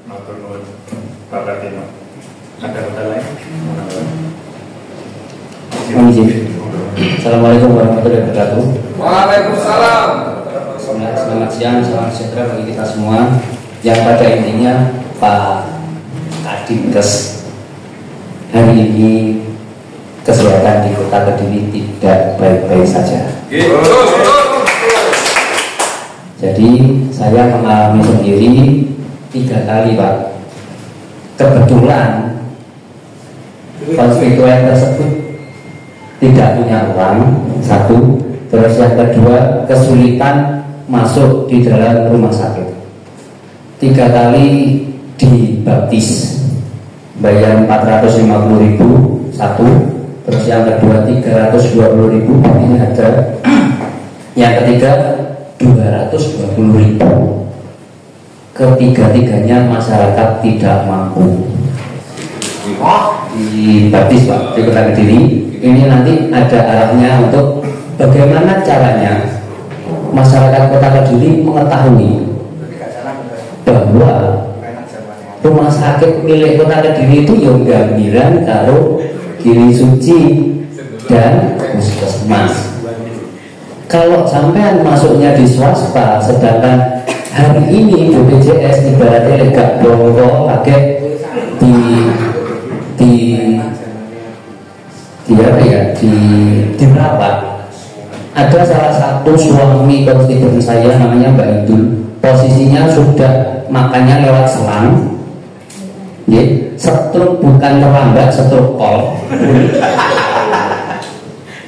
Matur nuwun Bapak Tino. Ada kata lain? Assalamualaikum warahmatullahi wabarakatuh. Waalaikumsalam. Selamat siang, salam sejahtera bagi kita semua. Yang pada intinya Pak Kadinkes, hari ini kesehatan di Kota Kediri tidak baik-baik saja. Jadi saya mengalami sendiri 3 kali, Pak. Kebetulan konstituen tersebut tidak punya uang, satu. Terus yang kedua, kesulitan masuk di dalam rumah sakit. 3 kali dibaptis, bayar 450.000 satu. Terus yang kedua 320.000, ini ada. Yang ketiga 220.000. Ketiga-tiganya masyarakat tidak mampu dibaptis, Pak, di Kota Kediri. Ini nanti ada arahnya untuk bagaimana caranya masyarakat Kota Kediri mengetahui bahwa rumah sakit milik Kota Kediri itu yang Gambiran, karo Giri Suci dan Puskesmas. Kalau sampean masuknya di swasta, sedangkan hari ini BPJS ibaratnya gak bongko kaget di merawat. Ada salah satu suami konstituen saya namanya Mbak Idul, posisinya sudah makannya lewat selang, stroke, bukan terlambat, stroke kol.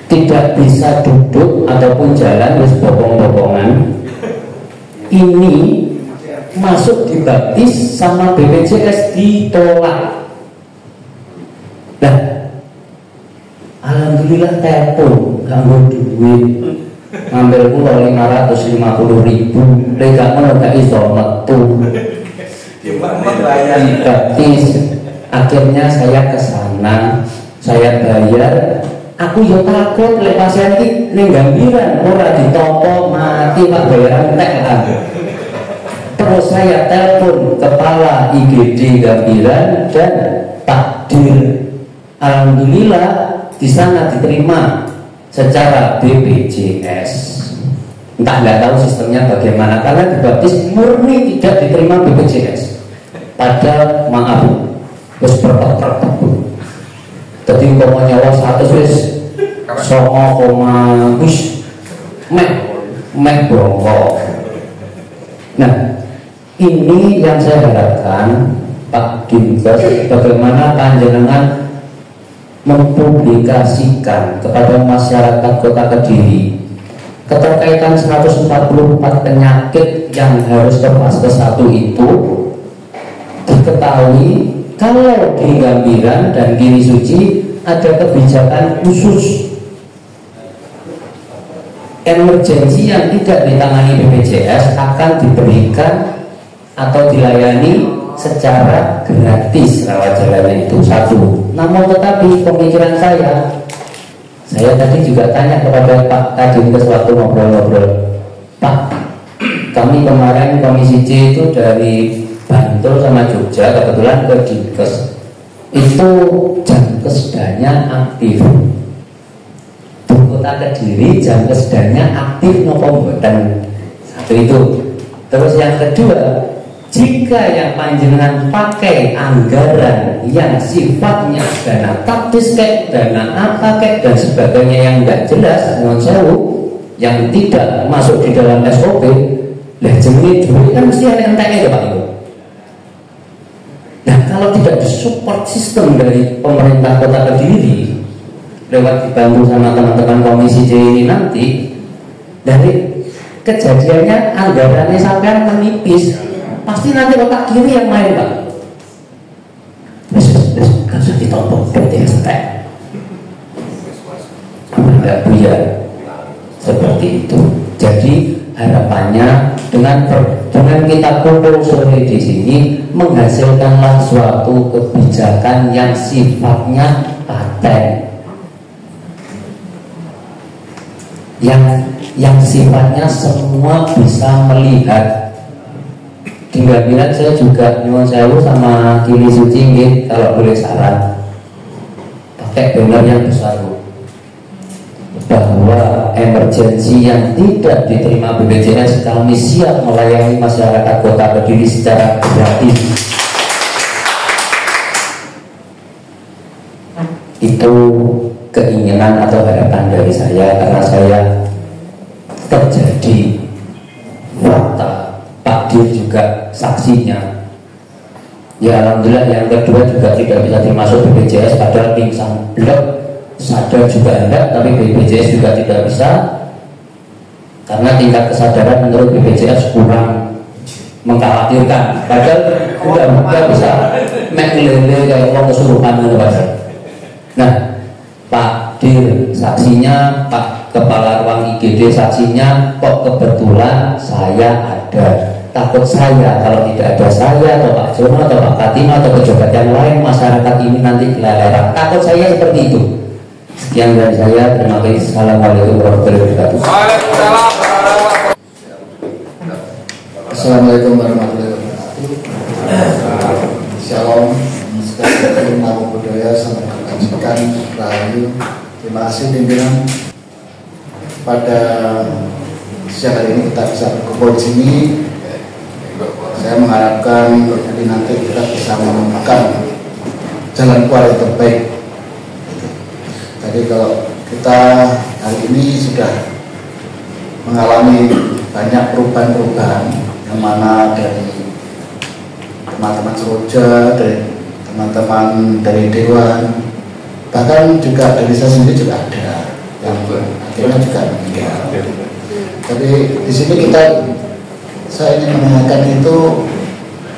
Tidak bisa duduk ataupun jalan, wis bopong-bopongan. Ini masuk dibaptis sama BPJS ditolak. Nah, alhamdulillah telepon ganggu duit, ngambil pulau 550.000, mereka gak iso metu dibaptis. Akhirnya saya ke sana, saya bayar. Aku yo takut lek pasien iki ning Gambiran ora ditompo mati, Pak, bayaran entek kan. Terus saya telepon kepala IGD Gambiran dan Pak D Alhamdulillah di sana diterima secara BPJS. Entah, nggak tahu sistemnya bagaimana, karena dibaptis murni tidak diterima BPJS. Padahal maaf, terus berperak-perak. Jadi koma nyawa 100 wis songo koma wis meh bongkok. Nah, ini yang saya harapkan Pak Dinkes, bagaimana panjenengan mempublikasikan kepada masyarakat Kota Kediri keterkaitan 144 penyakit yang harus terfase 1 itu diketahui. Kalau di Gambiran dan Giri Suci ada kebijakan khusus emergensi yang tidak ditangani BPJS akan diberikan atau dilayani secara gratis rawat jalannya itu 1. Namun tetapi pemikiran saya tadi juga tanya kepada Pak Kadin waktu ngobrol-ngobrol, Pak, kami kemarin Komisi C itu dari Bantul sama Jogja kebetulan ke Dinkes, itu jam kesedanya aktif. Di Kota Kediri jam kesedanya aktif nopo mboten. 1 itu. Terus yang kedua, jika yang panjenengan pakai anggaran yang sifatnya dana taktis kayak dana apa kayak dan sebagainya yang tidak jelas, non sewu, yang tidak masuk di dalam SOP, lah jenenge duit kan mesti ada enteknya ya Pak Ibu. Nah, kalau tidak disupport sistem dari pemerintah Kota Kediri lewat dibantu sama teman-teman Komisi C ini nanti, dari kejadiannya anggarannya sampai menipis, pasti nanti otak kiri yang main Pak. Kan sudah ditompok berarti entek. Tidak biar seperti itu. Jadi harapannya dengan kita kumpul sore di sini menghasilkanlah suatu kebijakan yang sifatnya paten, yang sifatnya semua bisa melihat. Di Gambiran saya juga nyuwun sewu sama Giri Suci kalau boleh saran pakai banner yang besar bahwa emergensi yang tidak diterima BPJS kami siap melayani masyarakat Kota Kediri secara gratis. Itu keinginan atau harapan dari saya, karena saya terjadi fakta, Pak Dir juga saksinya. Ya alhamdulillah, yang kedua juga tidak bisa termasuk BPJS padahal pingsan blok, sadar juga enggak, tapi BPJS juga tidak bisa karena tingkat kesadaran menurut BPJS kurang mengkhawatirkan. Padahal udah bisa mengelele kayak orang kesurupan gitu Pak. Nah, Pak Dir saksinya, Pak Kepala Ruang IGD saksinya, kok kebetulan saya ada. Takut saya kalau tidak ada saya atau Pak Jono atau Pak Katino atau pejabat yang lain, masyarakat ini nanti keleleran. Takut saya seperti itu. Sekian dari saya, terima kasih. Assalamualaikum warahmatullahi wabarakatuh. Assalamualaikum warahmatullahi wabarakatuh. Shalom, sekalian namo budaya, salam kebajikan, rahayu. Terima kasih pimpinan. Pada siang hari ini kita bisa berkumpul di sini. Saya mengharapkan nanti kita bisa menemukan jalan keluar yang terbaik. Jadi kalau kita hari ini sudah mengalami banyak perubahan-perubahan yang mana dari teman-teman Seroja, dari teman-teman dari Dewan, bahkan juga dari saya sendiri juga ada yang akhirnya juga meninggal. Tapi di sini saya ingin menanyakan itu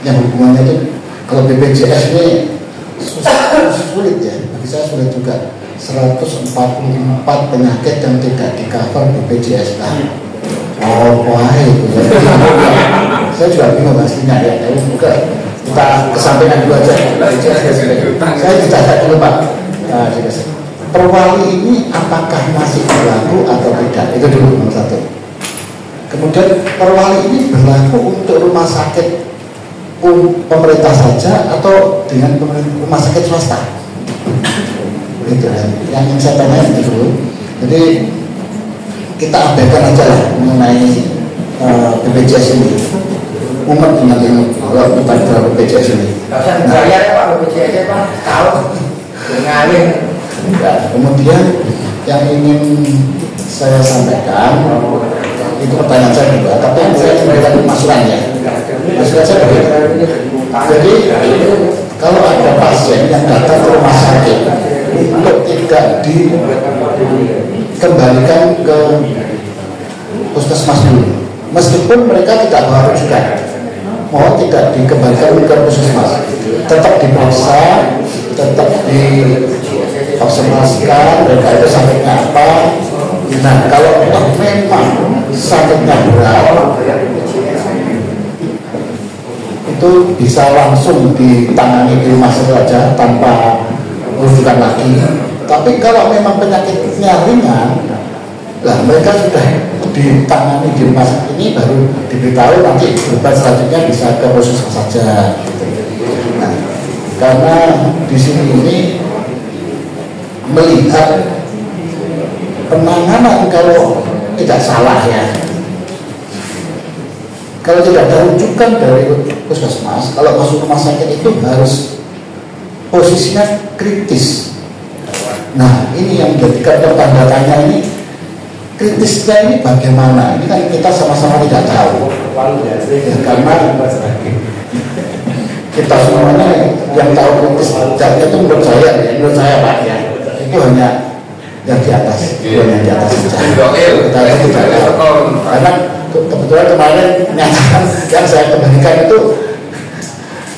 yang hubungannya itu, kalau BPJS ini sulit ya, bagi saya sulit juga. 144 penyakit yang tidak di cover BPJS itu. Saya juga bingung pastinya ya. Tapi kita kesampaian dulu aja. Saya dicatat dulu Pak. Perwali ini apakah masih berlaku atau tidak? Itu dulu nomor 1. Kemudian perwali ini berlaku untuk rumah sakit pemerintah saja atau dengan rumah sakit swasta? Itu yang ingin saya tanyakan itu. Jadi kita abaikan aja lah mengenai BPJS ini. Umat nanti kalau kita bicara BPJS ini. Saya Pak BPJS Pak tahu ngalir. Kemudian yang ingin saya sampaikan itu pertanyaan saya juga, tapi saya memberikan masukan ya. Masukan saya begini. Jadi kalau ada pasien yang datang ke rumah sakit untuk tidak dikembalikan ke puskesmas dulu, meskipun mereka tidak bawa rujukan, mohon tidak dikembalikan ke puskesmas, tetap diperiksa, tetap diobservasikan mereka itu sakitnya apa. Nah, kalau memang sakitnya berat, itu bisa langsung ditangani di rumah sakit saja tanpa rujukan lagi. Tapi kalau memang penyakitnya ringan, lah mereka sudah ditangani di rumah sakit ini, baru diberitahu nanti berobat selanjutnya bisa ke puskesmas saja. Nah, karena di sini ini melihat penanganan kalau tidak salah ya, kalau tidak ada rujukan dari puskesmas, kalau masuk rumah sakit itu harus posisinya kritis. Nah, ini yang menjadikan tanda tanya ini, kritisnya ini bagaimana? Ini kan kita sama-sama tidak tahu ya, karena kita semuanya yang tahu kritis itu menurut saya Pak ya, itu hanya yang di atas, yang di atas saja. Kita tidak tahu. Karena kebetulan kemarin nyatakan yang saya kembalikan itu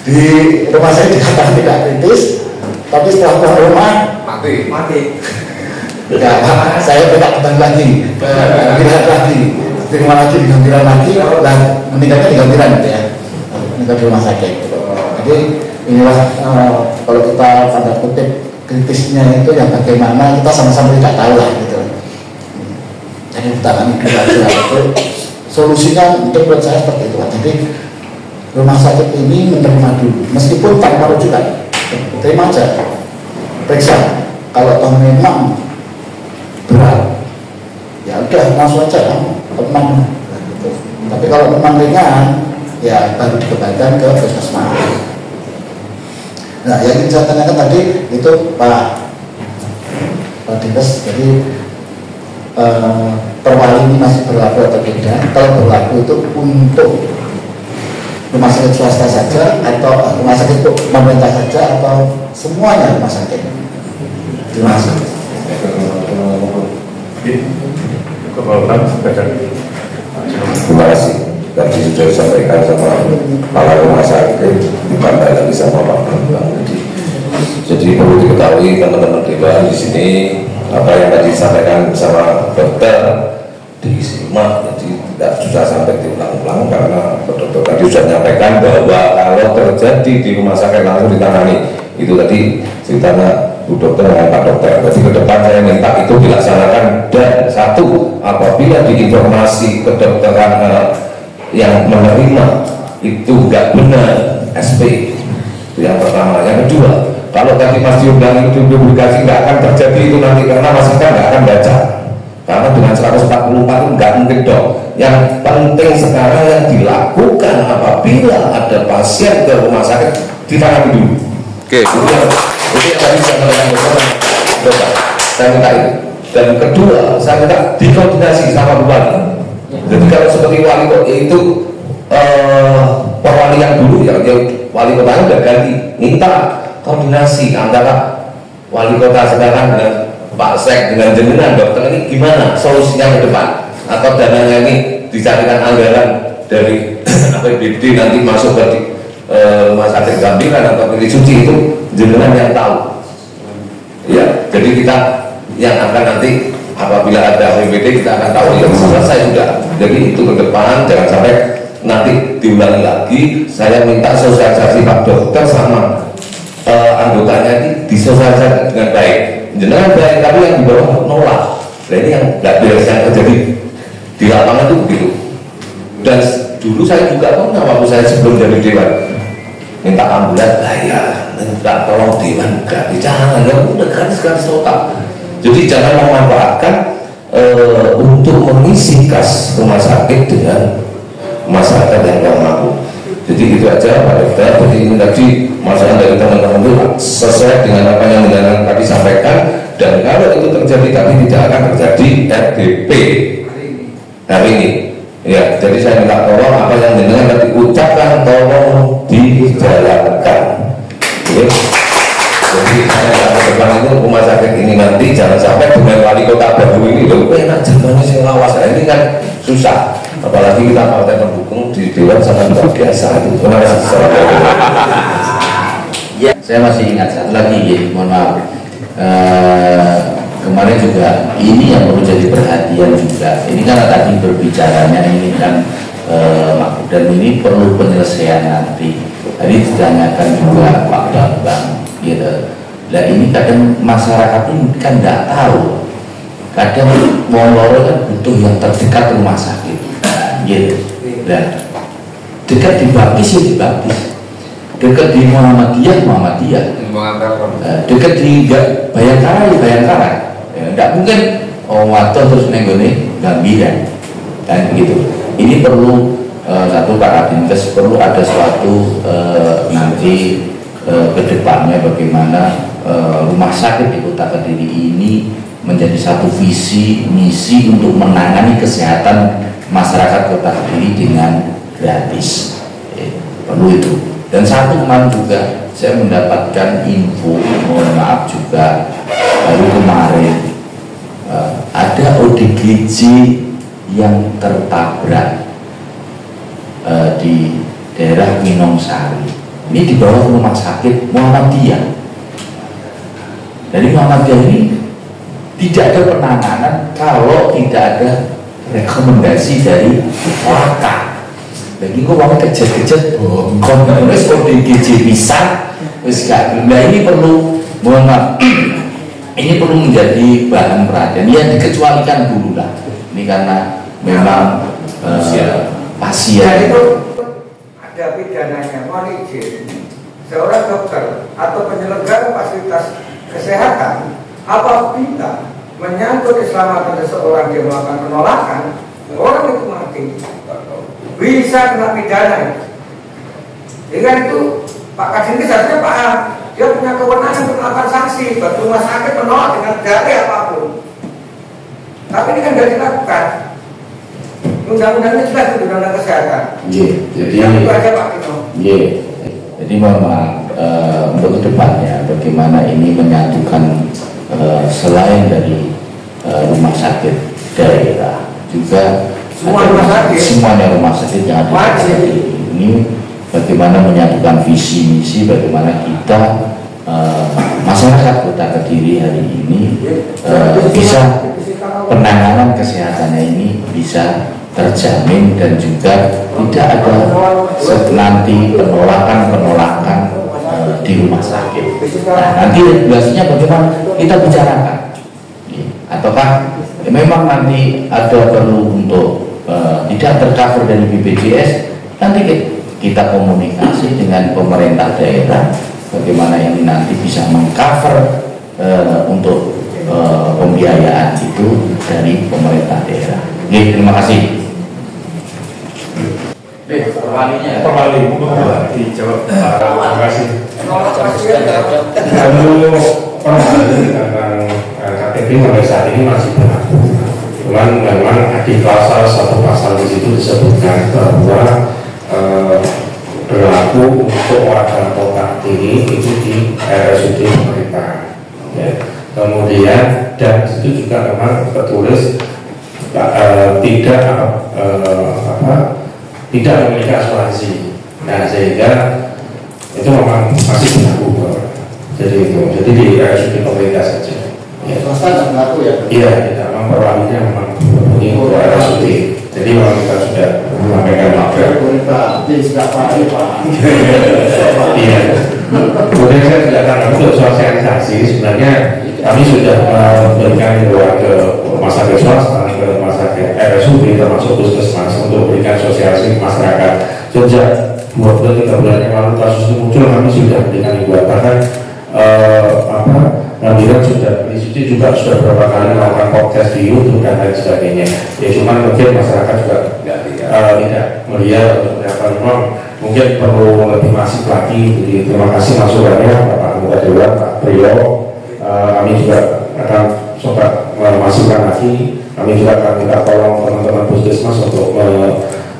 di rumah saya dikatakan tidak kritis, tapi setelah pulang rumah mati. Ya, saya tidak kembali lagi, lihat lagi, di rumah lagi, digambiran lagi, dan meninggalnya digambiran gitu ya, meninggal di rumah sakit. Jadi inilah kalau kita tanda kutip kritisnya itu yang bagaimana, kita sama-sama tidak tahu lah gitu. Jadi ditangani kira-kira itu solusinya untuk buat saya seperti itu. Jadi rumah sakit ini menerima dulu, meskipun tanpa rujukan, terima aja, periksa. Kalau toh memang berat, ya udah langsung aja tenang. Gitu. Tapi kalau memang ringan, ya baru dikembalikan ke puskesmas. Nah, yang ingin saya tanyakan tadi itu Pak Dinkes, jadi perwali ini masih berlaku atau tidak? Kalau berlaku itu untuk rumah sakit swasta saja atau rumah sakit pemerintah saja atau semuanya rumah sakit? Terima kasih. Terima kasih. Tadi sudah disampaikan sama para rumah sakit, ditambah lagi sama Pak Bambang. Jadi perlu diketahui teman-teman dewan di sini apa yang tadi disampaikan sama dokter disimak, jadi tidak susah sampai diulang-ulang karena dokter tadi sudah menyampaikan bahwa kalau terjadi di rumah sakit langsung ditangani. Itu tadi ceritanya Bu Dokter dengan Pak Dokter. Jadi ke depan saya minta itu dilaksanakan, dan satu, apabila diinformasi kedokteran yang menerima itu nggak benar SP, itu yang pertama. Yang kedua, kalau tadi Mas diundang itu publikasi nggak akan terjadi itu nanti, karena masyarakat nggak akan baca, karena dengan 144 itu nggak mungkin dong. Yang penting sekarang yang dilakukan apabila ada pasien ke rumah sakit, ditangani dulu. Oke. Itu yang tadi saya sampaikan dokter. Saya minta itu. Dan kedua, saya minta dikoordinasi sama bupati. Jadi kalau seperti wali kota itu perwali yang dulu ya wali kotanya udah ganti, minta koordinasi antara wali kota sekarang dengan Pak Sek dengan jenengan dokter ini gimana solusinya ke depan, atau dananya ini dicarikan anggaran dari APBD nanti masuk ke rumah sakit gambiran atau klinik suci, itu jenengan yang tahu ya. Jadi kita yang akan nanti apabila ada APBD kita akan tahu yang selesai sudah. Jadi itu ke depan jangan sampai nanti diulangi lagi. Saya minta sosialisasi Pak Dokter sama anggotanya ini disosialisasi dengan baik, jenengan baik, tapi yang di bawah nolak. Nah ini yang nggak biasa yang terjadi di lapangan itu begitu. Dan dulu saya juga pernah waktu saya sebelum jadi dewan minta ambulan, lah ya minta tolong dewan gratis, jangan, udah gratis total. Jadi jangan memanfaatkan untuk mengisi kas rumah sakit dengan masyarakat yang tidak mampu. Jadi itu aja Pak Dokter. Jadi ini tadi masukan dari teman-teman itu sesuai dengan apa yang tadi sampaikan, dan kalau itu terjadi tapi tidak akan terjadi RDP hari ini. Ya, jadi saya minta tolong apa yang jenengan tadi ucapkan tolong dijalankan. Oke. Jadi saya ke depan itu rumah sakit ini nanti jangan sampai dengan wali kota baru ini loh, enak jalannya sih ngawas, ini kan susah. Apalagi kita partai pendukung di dewan sangat luar biasa itu. Terima kasih. Ya, saya masih ingat satu lagi, ya, mohon maaf. Kemarin juga ini yang perlu jadi perhatian juga. Ini kan tadi berbicaranya ini kan dan ini perlu penyelesaian nanti. Tadi ditanyakan juga Pak Bambang, gitu. Nah ini kadang masyarakat ini kan tidak tahu. Kadang Wong-Loro kan butuh yang terdekat rumah sakit, gitu. Nah dekat di Baptis ya di Baptis, dekat di Muhammadiyah, dekat di Bayangkara ya Bayangkara. Tidak mungkin waktu terus nenggone Gambira kan begitu. Ini perlu satu Pak Adinkes, perlu ada suatu nanti kedepannya bagaimana rumah sakit di Kota Kediri ini menjadi satu visi misi untuk menangani kesehatan masyarakat Kota Kediri dengan gratis. Perlu itu. Dan satu kemarin juga saya mendapatkan info, mohon maaf juga baru kemarin ada ODGJ yang tertabrak di daerah Minongsari. Ini di bawah rumah sakit Muhammadiyah. Dari Muhammadiyah ini tidak ada penanganan kalau tidak ada rekomendasi dari Laka. Lagi kok mau kejet-kejet kontenis ODGJ bisa wis gak. Nah ini perlu, mohon maaf, ini perlu menjadi bahan perhatian. Ya dikecualikan dulu lah. Ini karena memang pasien. Itu ada pidananya, mohon izin. Seorang dokter atau penyelenggara fasilitas kesehatan apabila menyangkut keselamatan seseorang dia melakukan penolakan, orang itu mati, bisa kena pidana. Dengan itu Pak Kadin seharusnya paham, dia punya kewenangan untuk melakukan sanksi bagi rumah sakit menolak dengan dalih apapun. Tapi ini kan tidak dilakukan. Undang-undangnya sudah di undang-undang kesehatan. Jadi itu aja Pak Tino. Jadi mohon maaf untuk kedepannya bagaimana ini menyatukan selain dari rumah sakit daerah juga semuanya rumah sakit yang ada di ini, bagaimana menyatukan visi misi, bagaimana kita masyarakat Kota Kediri hari ini bisa penanganan kesehatannya ini bisa terjamin dan juga tidak ada nanti penolakan di rumah sakit. Nah, nanti regulasinya bagaimana kita bicarakan, ataukah memang nanti ada perlu untuk tidak tercover dari BPJS, nanti kita komunikasi dengan pemerintah daerah bagaimana ini nanti bisa mengcover untuk pembiayaan itu dari pemerintah daerah. Terima kasih. Perwali dijawab. Terima kasih. Lalu perwali tentang KTP sampai saat ini masih berlaku. Cuman memang di pasal satu pasal di situ disebutkan bahwa berlaku untuk warga Kota Kediri itu di RSUD pemerintah. Ya. Kemudian dan itu juga memang tertulis tidak memiliki asuransi. Nah sehingga itu memang masih berlaku. Jadi itu, jadi di RSUD pemerintah saja. Swasta tidak berlaku ya? Iya, tidak. Memang perwalinya memang ini RSUD. Jadi memang kita sudah menyampaikan maaf. Tidak paham Pak. Iya. Kemudian saya tidak tahu untuk sosialisasi sebenarnya kami sudah memberikan himbauan ke rumah sakit swasta, ke rumah sakit RSUD termasuk puskesmas untuk memberikan sosialisasi masyarakat Jogja 2 bulan 3 bulan yang lalu kasus itu muncul, kami sudah berikan himbauan. Bahkan Bidan sudah, institusi juga sudah beberapa kali melakukan podcast di YouTube dan lain sebagainya. Ya cuman mungkin masyarakat juga tidak melihat atau apa, memang mungkin perlu lebih masif lagi. Jadi terima kasih masukannya Bapak Anggota Dewan, Pak Priyo. Kami juga akan coba memasukkan lagi. Kami juga akan minta tolong teman-teman puskesmas untuk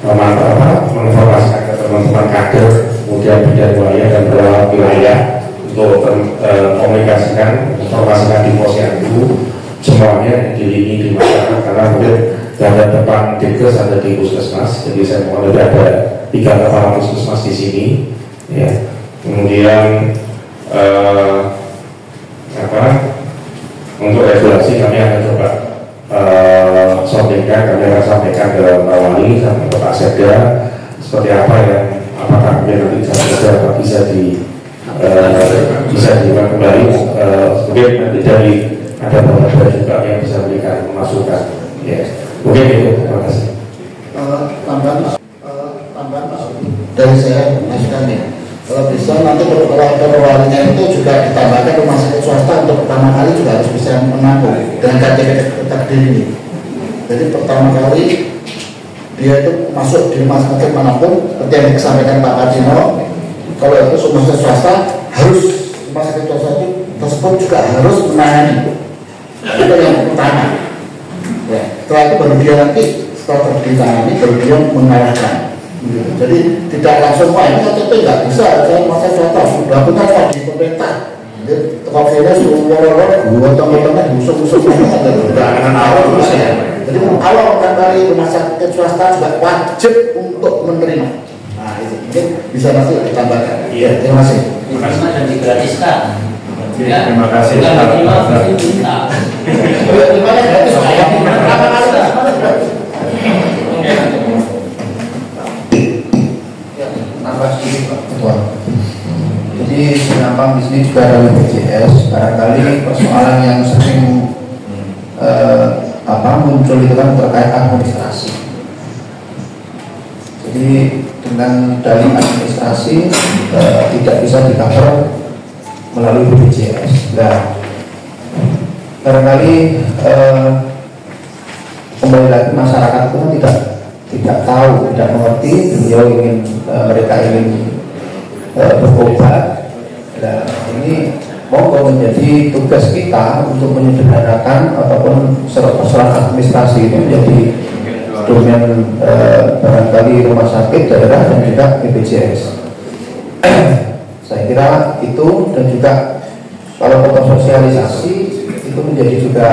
menginformasikan ke teman-teman kader, kemudian bidan wilayah dan perwakilan wilayah untuk komunikasikan, informasikan di posyandu semuanya di lini di masyarakat, karena mungkin ada depan Dinkes, ada di puskesmas. Jadi saya mohon ada 3 kepala puskesmas di sini. Ya. Kemudian untuk regulasi kami akan coba kami akan sampaikan ke Pak Wali sama ke Pak Sekda seperti apa yang apakah nanti bisa dilakukan kembali. Mungkin nanti dari ada beberapa juga yang bisa berikan masukan. Ya, mungkin itu. Terima kasih. Tambahan dari saya masukan ya. Kalau bisa nanti perwalinya itu juga ditambahkan rumah sakit swasta untuk pertama kali juga harus bisa menampung dengan KTP takdir ini. Jadi pertama kali dia itu masuk di rumah sakit manapun, seperti yang disampaikan Pak Kadino, kalau itu rumah sakit swasta harus rumah sakit swasta itu tersebut juga harus menangani. Itu yang pertama. Ya, setelah itu baru dia nanti setelah ditangani baru dia mengarahkan. Jadi tidak langsung ini KTP nggak bisa, saya masa swasta sudah benar di pemerintah. Jadi COVID-nya suruh tengah-tengah busuk-busuk dengan awal terus ya. Jadi awal dari rumah sakit swasta juga wajib untuk menerima. Nah itu mungkin bisa nanti ditambahkan. Iya, terima kasih. Diterima dan digratiskan. Ya, terima kasih. Jadi senampang di sini juga ada BPJS. Barangkali persoalan yang sering muncul itu kan terkait administrasi. Jadi dengan dalih administrasi tidak bisa di-cover melalui BPJS. Nah, barangkali kembali lagi masyarakat itu tidak tahu, tidak mengerti. Mereka ingin berobat. Nah, ini monggo menjadi tugas kita untuk menyederhanakan ataupun persoalan administrasi itu menjadi domain barangkali rumah sakit daerah dan juga BPJS. Saya kira itu, dan juga kalau untuk sosialisasi itu menjadi juga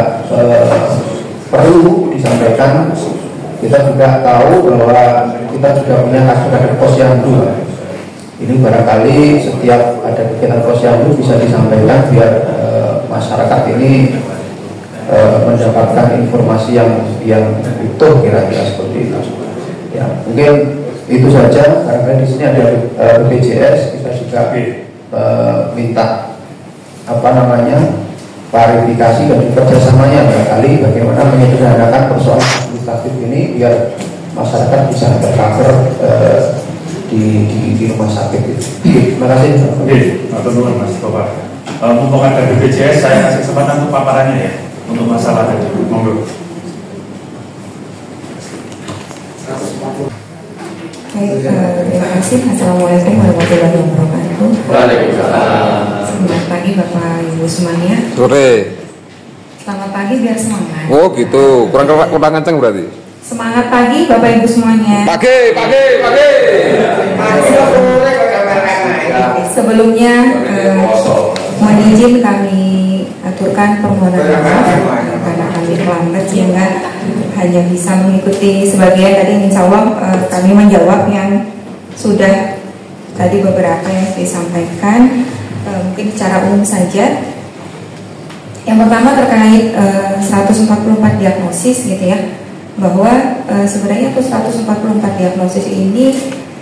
perlu disampaikan. Kita juga tahu bahwa kita juga punya kasus posyandu. Ini barangkali setiap ada kegiatan posyandu bisa disampaikan biar masyarakat ini mendapatkan informasi yang utuh, kira-kira seperti itu. Ya, mungkin itu saja. Karena di sini ada BPJS, kita juga minta klarifikasi dan juga kerjasamanya barangkali bagaimana menyederhanakan persoalan administratif ini biar masyarakat bisa tercover di rumah sakit itu. Terima kasih. Oke, Mas Bapak. Untuk ada BPJS, saya kasih kesempatan untuk paparannya ya, untuk masalah tadi. Monggo. Baik, terima kasih. Assalamualaikum warahmatullahi wabarakatuh. Waalaikumsalam. Selamat pagi Bapak Ibu semuanya. Sore. Selamat pagi biar semangat. Oh gitu, kurang kenceng berarti. Semangat pagi Bapak Ibu semuanya. Pagi. Sebelumnya mohon izin kami aturkan permohonan maaf karena kami terlambat sehingga hanya bisa mengikuti sebagian. Tadi insya Allah kami menjawab yang sudah tadi beberapa yang disampaikan, mungkin secara umum saja. Yang pertama terkait 144 diagnosis gitu ya, bahwa sebenarnya 144 diagnosis ini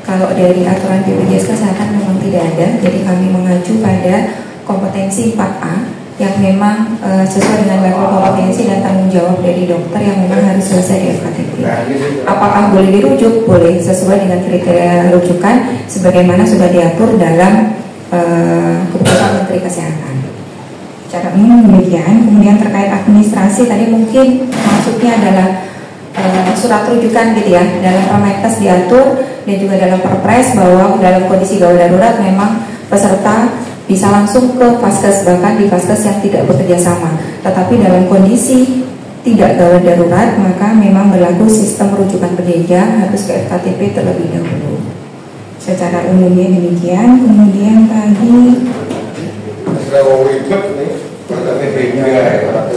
kalau dari aturan BPJS Kesehatan memang tidak ada. Jadi kami mengacu pada kompetensi 4A yang memang sesuai dengan level kompetensi dan tanggung jawab dari dokter yang memang harus selesai di FKTP. Apakah boleh dirujuk? Boleh, sesuai dengan kriteria rujukan sebagaimana sudah diatur dalam keputusan Menteri Kesehatan. Secara umum demikian. Kemudian terkait administrasi tadi mungkin maksudnya adalah surat rujukan gitu ya, dalam Permenkes diatur dan juga dalam Perpres bahwa dalam kondisi gawat darurat memang peserta bisa langsung ke Vaskes, bahkan di Vaskes yang tidak bekerja sama. Tetapi dalam kondisi tidak gawat darurat maka memang berlaku sistem rujukan berjenjang, harus ke FKTP terlebih dahulu. Secara umumnya demikian. Kemudian tadi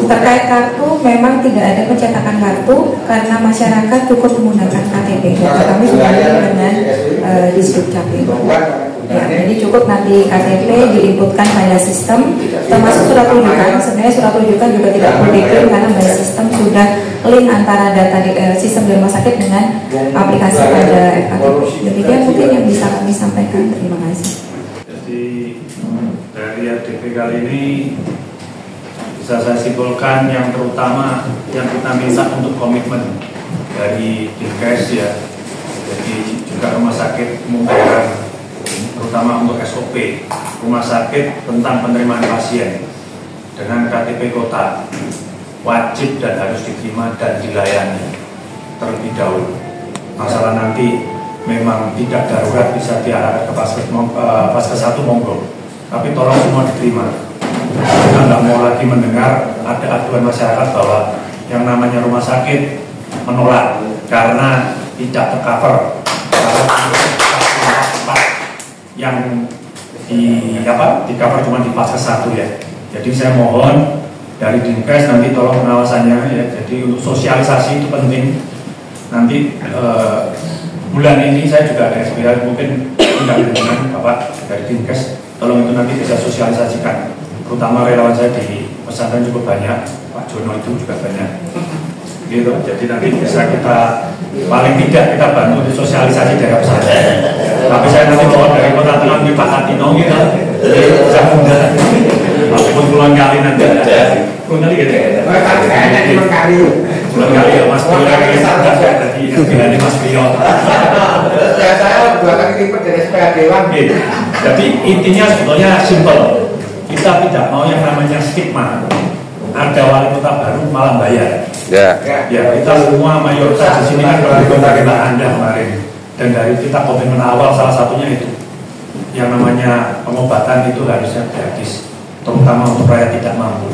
terkait kartu, memang tidak ada pencetakan kartu karena masyarakat cukup menggunakan KTP. Data kami sudah dengan Disduk Capil. Ya, jadi cukup nanti KTP diinputkan pada sistem, termasuk surat rujukan. Sebenarnya surat rujukan juga tidak perlu dikirim karena pada sistem sudah link antara data di sistem di rumah sakit dengan aplikasi pada FKTP. Demikian mungkin yang bisa kami sampaikan. Terima kasih. Jadi dari RDP kali ini bisa saya simpulkan yang terutama yang kita minta untuk komitmen dari Dinkes ya, jadi juga rumah sakit umum daerah, terutama untuk SOP rumah sakit tentang penerimaan pasien dengan KTP kota wajib dan harus diterima dan dilayani terlebih dahulu. Masalah nanti memang tidak darurat bisa diarahkan ke Vaskes 1 monggo, tapi tolong semua diterima. Kita nggak mau lagi mendengar ada aduan masyarakat bahwa yang namanya rumah sakit menolak karena tidak tercover yang di cover cuma di Vaskes 1 ya. Jadi saya mohon dari Dinkes nanti tolong pengawasannya ya. Jadi untuk sosialisasi itu penting. Nanti bulan ini saya juga ada SPL, mungkin undang dengan Bapak dari Dinkes, tolong itu nanti bisa sosialisasikan. Terutama relawan saya di pesantren cukup banyak, Pak Jono itu juga banyak. Gitu. Jadi nanti bisa kita paling tidak kita bantu di sosialisasi daerah pesantren. Tapi saya nanti mohon dari Kota Tenang di Pak Atino gitu, bisa mudah. Walaupun puluhan kali nanti ada, puluhan kali gitu. Puluhan kali ya Mas Pio, tadi bilangnya Mas Pio. Saya 2 kali lipat dari SPA Dewan. Jadi intinya sebetulnya simple. Kita tidak mau yang namanya stigma. Ada wali kota baru malah bayar. Ya, kita semua mayoritas di sini kan wali kota kita Anda kemarin. Dan dari kita komitmen awal salah satunya itu yang namanya pengobatan itu harusnya gratis, terutama untuk rakyat tidak mampu.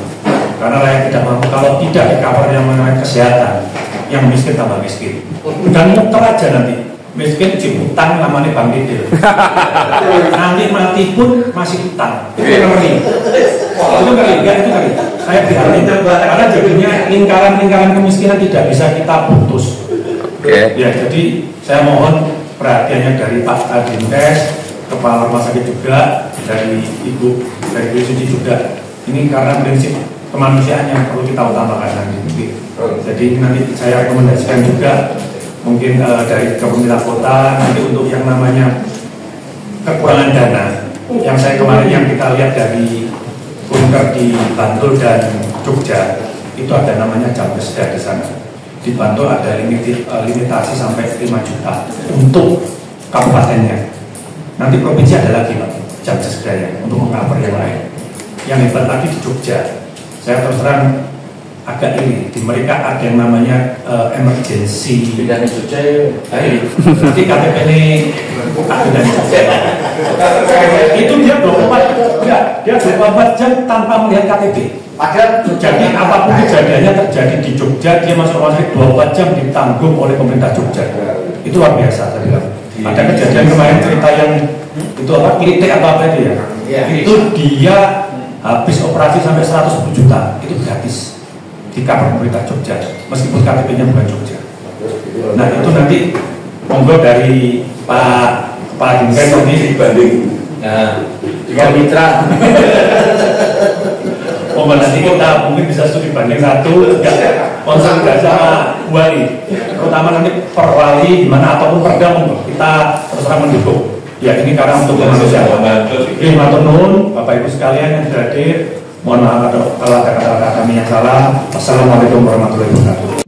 Karena rakyat tidak mampu kalau tidak di cover yang namanya kesehatan, yang miskin tambah miskin. Dan muter aja nanti. Miskin utang namanya Bang Didil. Nanti mati pun masih utang. Itu ngeri. Itu ngeri, ya itu ngeri. Saya berani karena jadinya lingkaran kemiskinan tidak bisa kita putus. Ya, jadi saya mohon perhatiannya dari Pak Dinkes, Kepala Rumah Sakit juga, dari Ibu dari Suci juga. Ini karena prinsip kemanusiaan yang perlu kita utamakan nanti. Jadi nanti saya rekomendasikan juga mungkin dari pemerintah kota nanti untuk yang namanya kekurangan dana yang saya kemarin yang kita lihat dari bunker di Bantul dan Jogja itu ada namanya jam keseda di sana. Di Bantul ada limitasi sampai 5 juta untuk kabupatennya. Nanti provinsi ada lagi Pak jam kesedanya untuk mengcover yang lain. Yang hebat lagi di Jogja. Saya terus terang agak ini di mereka ada yang namanya emergency bidang Jogja nanti KTP ini bidang Jogja itu dia 24 jam tanpa melihat KTP. Jadi apapun kejadiannya terjadi di Jogja dia masuk rumah sakit 24 jam ditanggung oleh pemerintah Jogja. Itu luar biasa saya bilang. Ada kejadian kemarin cerita yang itu apa kritik apa itu ya itu dia habis operasi sampai 110 juta itu gratis di cover pemerintah Jogja meskipun KTP-nya bukan Jogja. Nah itu nanti monggo dari Pak Dinkes ini dibanding dengan mitra monggo nanti kita mungkin bisa studi banding satu konsultasi sama wali terutama nanti per wali gimana ataupun perda monggo kita terus terang mendukung ya ini karena untuk kemanusiaan. Matur nuwun Bapak Ibu sekalian yang sudah hadir Mohon maaf kalau ada kata-kata kami yang salah. Wassalamualaikum warahmatullahi wabarakatuh.